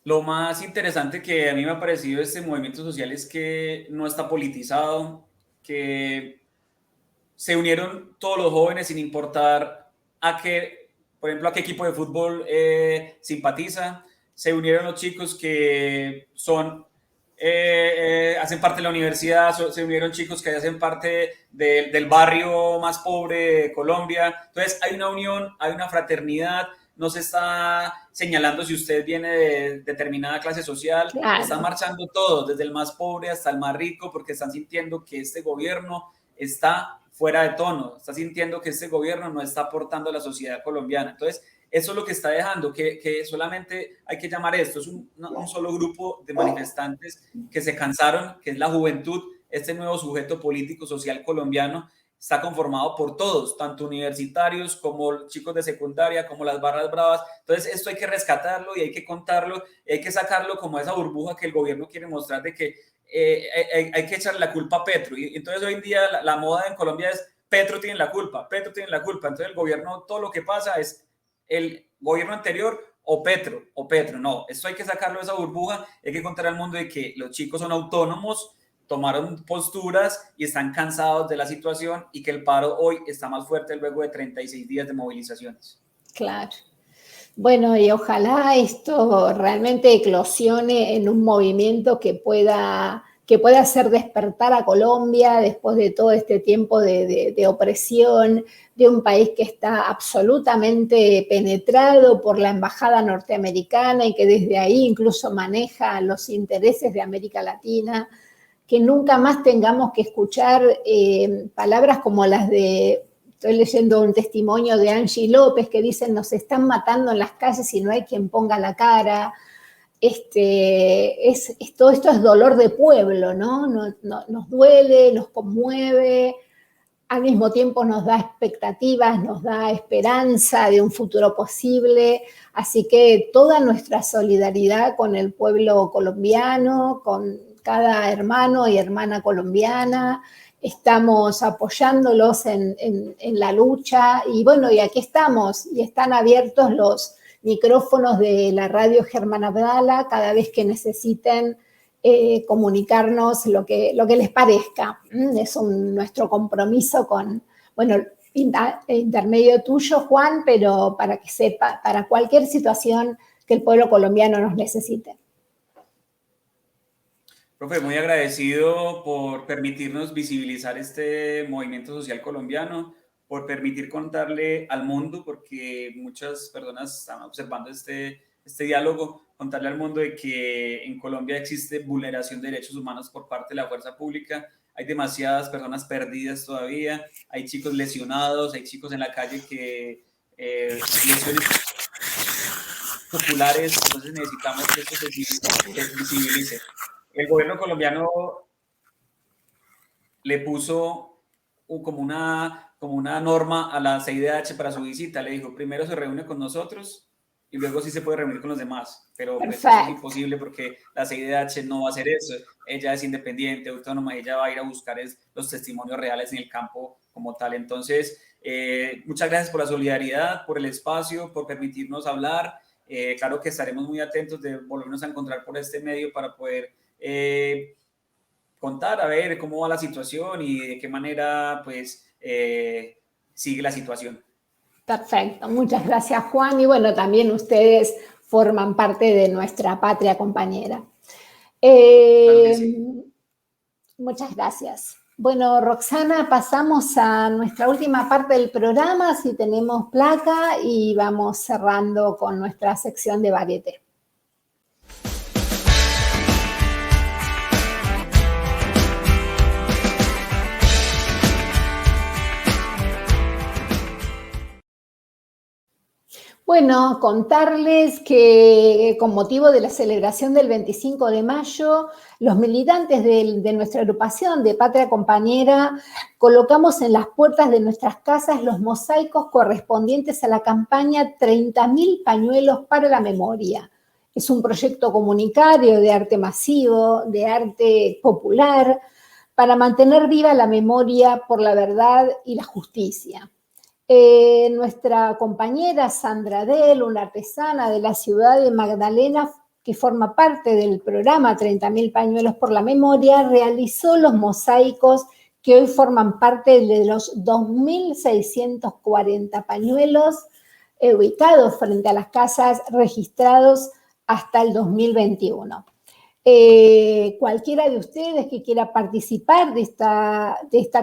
Lo más interesante que a mí me ha parecido de este movimiento social es que no está politizado, que se unieron todos los jóvenes sin importar por ejemplo, a qué equipo de fútbol simpatiza. Se unieron los chicos que hacen parte de la universidad, se unieron chicos que hacen parte del barrio más pobre de Colombia. Entonces hay una unión, hay una fraternidad. No se está señalando si usted viene de determinada clase social.
Claro.
Están marchando todos, desde el más pobre hasta el más rico, porque están sintiendo que este gobierno está fuera de tono, está sintiendo que este gobierno no está aportando a la sociedad colombiana. Entonces, eso es lo que está dejando, que solamente hay que llamar esto, es un solo grupo de manifestantes que se cansaron, que es la juventud, este nuevo sujeto político social colombiano. Está conformado por todos, tanto universitarios como chicos de secundaria, como las barras bravas. Entonces, esto hay que rescatarlo y hay que contarlo, y hay que sacarlo como esa burbuja que el gobierno quiere mostrar de que hay que echarle la culpa a Petro. Y entonces, hoy en día, la moda en Colombia es Petro tiene la culpa, Petro tiene la culpa. Entonces, el gobierno, todo lo que pasa es el gobierno anterior o Petro. No, esto hay que sacarlo de esa burbuja, hay que contar al mundo de que los chicos son autónomos, tomaron posturas y están cansados de la situación y que el paro hoy está más fuerte luego de 36 días de movilizaciones.
Claro. Bueno, y ojalá esto realmente eclosione en un movimiento que pueda hacer despertar a Colombia después de todo este tiempo de opresión, de un país que está absolutamente penetrado por la embajada norteamericana y que desde ahí incluso maneja los intereses de América Latina. Que nunca más tengamos que escuchar palabras como las de, estoy leyendo un testimonio de Angie López que dicen nos están matando en las calles y no hay quien ponga la cara. Todo esto es dolor de pueblo, ¿no? Nos duele, nos conmueve, al mismo tiempo nos da expectativas, nos da esperanza de un futuro posible. Así que toda nuestra solidaridad con el pueblo colombiano, con cada hermano y hermana colombiana, estamos apoyándolos en la lucha y bueno, y aquí estamos y están abiertos los micrófonos de la radio Germán Abdala cada vez que necesiten comunicarnos lo que les parezca. Es nuestro compromiso con, bueno, intermedio tuyo, Juan, pero para que sepa, para cualquier situación que el pueblo colombiano nos necesite.
Profe, muy agradecido por permitirnos visibilizar este movimiento social colombiano, por permitir contarle al mundo, porque muchas personas están observando este diálogo, contarle al mundo de que en Colombia existe vulneración de derechos humanos por parte de la fuerza pública. Hay demasiadas personas perdidas todavía, hay chicos lesionados, hay chicos en la calle que lesiones populares, entonces necesitamos que esto se visibilice. El gobierno colombiano le puso como una norma a la CIDH para su visita. Le dijo, primero se reúne con nosotros y luego sí se puede reunir con los demás. Pero pues, eso es imposible porque la CIDH no va a hacer eso. Ella es independiente, autónoma, ella va a ir a buscar los testimonios reales en el campo como tal. Entonces, muchas gracias por la solidaridad, por el espacio, por permitirnos hablar. Claro que estaremos muy atentos de volvernos a encontrar por este medio para poder contar a ver cómo va la situación y de qué manera pues sigue la situación.
Perfecto, muchas gracias, Juan, y bueno, también ustedes forman parte de nuestra patria compañera.
Claro sí.
Muchas gracias. Bueno, Roxana, pasamos a nuestra última parte del programa, si tenemos placa, y vamos cerrando con nuestra sección de varieté. Bueno, contarles que con motivo de la celebración del 25 de mayo, los militantes de nuestra agrupación de Patria Compañera colocamos en las puertas de nuestras casas los mosaicos correspondientes a la campaña 30.000 pañuelos para la memoria. Es un proyecto comunitario de arte masivo, de arte popular, para mantener viva la memoria por la verdad y la justicia. Nuestra compañera Sandra Del, una artesana de la ciudad de Magdalena, que forma parte del programa 30.000 pañuelos por la memoria, realizó los mosaicos que hoy forman parte de los 2.640 pañuelos ubicados frente a las casas registrados hasta el 2021. Cualquiera de ustedes que quiera participar de esta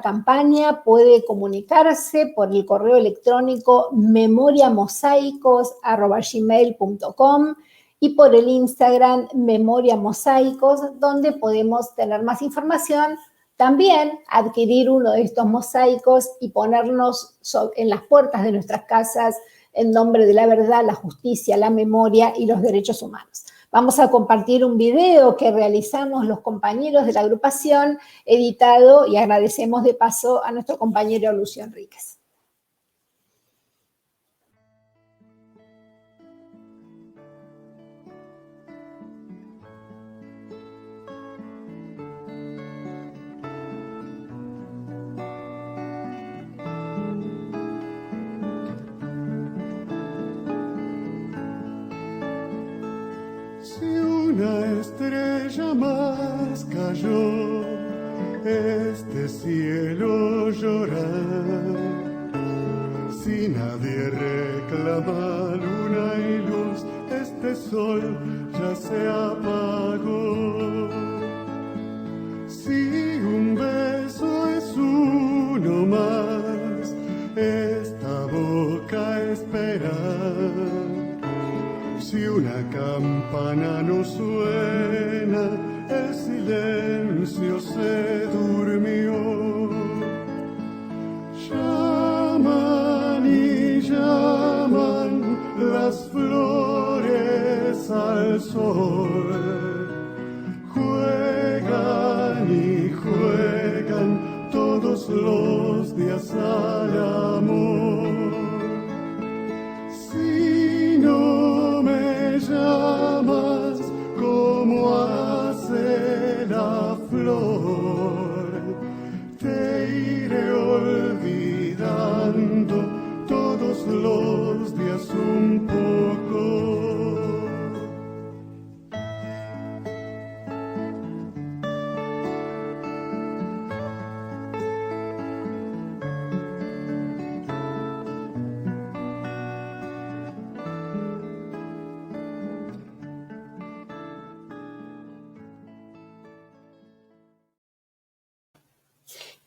campaña puede comunicarse por el correo electrónico memoriamosaicos@gmail.com y por el Instagram memoriamosaicos, donde podemos tener más información También adquirir uno de estos mosaicos y ponernos en las puertas de nuestras casas en nombre de la verdad, la justicia, la memoria y los derechos humanos. Vamos a compartir un video que realizamos los compañeros de la agrupación, editado, y agradecemos de paso a nuestro compañero Lucio Enríquez.
Si una estrella más cayó, este cielo llorar. Si nadie reclama luna y luz, este sol ya se apagó. Si un beso es uno más, esta boca espera. Si una campana no suena, el silencio se durmió. Llaman y llaman las flores al sol. Juegan y juegan todos los días al amor. Si no me llamas como hace la flor, te iré olvidando todos los días un poco.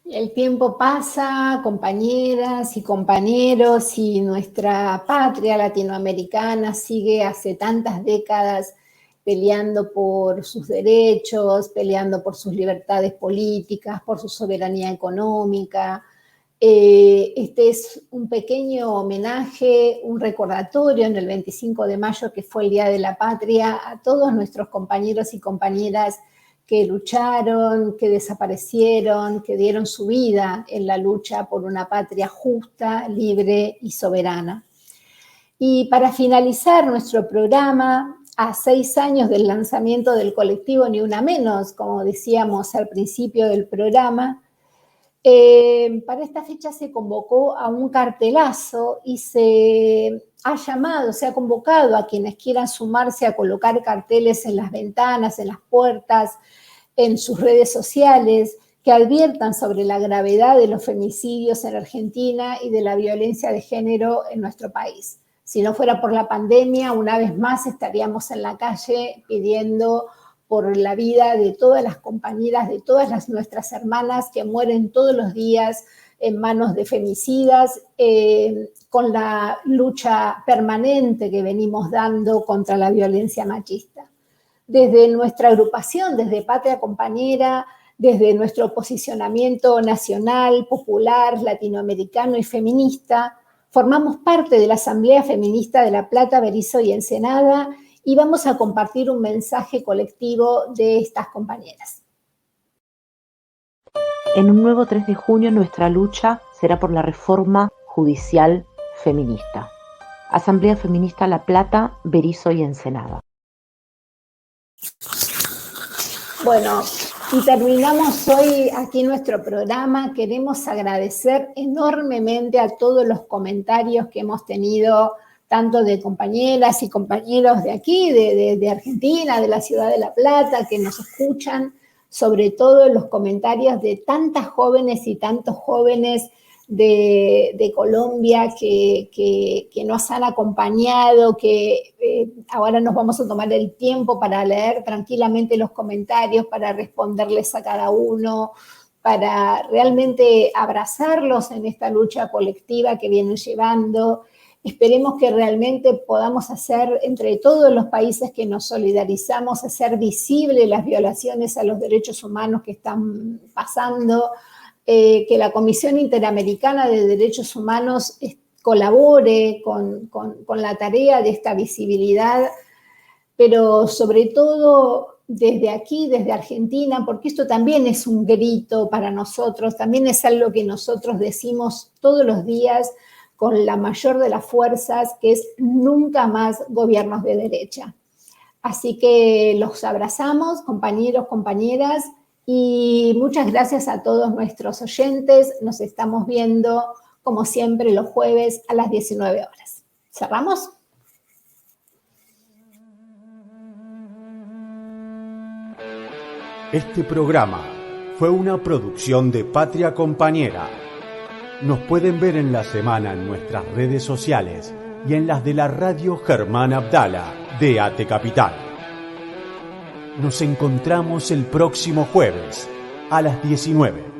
El tiempo pasa, compañeras y compañeros, y nuestra patria latinoamericana sigue hace tantas décadas peleando por sus derechos, peleando por sus libertades políticas, por su soberanía económica. Este es un pequeño homenaje, un recordatorio en el 25 de mayo, que fue el Día de la Patria, a todos nuestros compañeros y compañeras que lucharon, que desaparecieron, que dieron su vida en la lucha por una patria justa, libre y soberana. Y para finalizar nuestro programa, a 6 años del lanzamiento del colectivo Ni Una Menos, como decíamos al principio del programa, para esta fecha se convocó a un cartelazo y se ha convocado a quienes quieran sumarse a colocar carteles en las ventanas, en las puertas, en sus redes sociales, que adviertan sobre la gravedad de los femicidios en Argentina y de la violencia de género en nuestro país. Si no fuera por la pandemia, una vez más estaríamos en la calle pidiendo por la vida de todas las compañeras, de todas nuestras hermanas que mueren todos los días en manos de femicidas, con la lucha permanente que venimos dando contra la violencia machista. Desde nuestra agrupación, desde Patria Compañera, desde nuestro posicionamiento nacional, popular, latinoamericano y feminista, formamos parte de la Asamblea Feminista de La Plata, Berisso y Ensenada, y vamos a compartir un mensaje colectivo de estas compañeras.
En un nuevo 3 de junio nuestra lucha será por la reforma judicial feminista. Asamblea Feminista La Plata, Berisso y Ensenada.
Bueno, y terminamos hoy aquí nuestro programa. Queremos agradecer enormemente a todos los comentarios que hemos tenido, tanto de compañeras y compañeros de aquí, de Argentina, de la ciudad de La Plata, que nos escuchan, sobre todo los comentarios de tantas jóvenes y tantos jóvenes de Colombia que nos han acompañado, que ahora nos vamos a tomar el tiempo para leer tranquilamente los comentarios, para responderles a cada uno, para realmente abrazarlos en esta lucha colectiva que vienen llevando. Esperemos que realmente podamos hacer, entre todos los países que nos solidarizamos, hacer visibles las violaciones a los derechos humanos que están pasando, que la Comisión Interamericana de Derechos Humanos colabore con la tarea de esta visibilidad, pero sobre todo desde aquí, desde Argentina, porque esto también es un grito para nosotros, también es algo que nosotros decimos todos los días con la mayor de las fuerzas, que es nunca más gobiernos de derecha. Así que los abrazamos, compañeros, compañeras, y muchas gracias a todos nuestros oyentes. Nos estamos viendo, como siempre, los jueves a las 19 horas. ¿Cerramos?
Este programa fue una producción de Patria Compañera. Nos pueden ver en la semana en nuestras redes sociales y en las de la radio Germán Abdala de AT Capital. Nos encontramos el próximo jueves a las 19.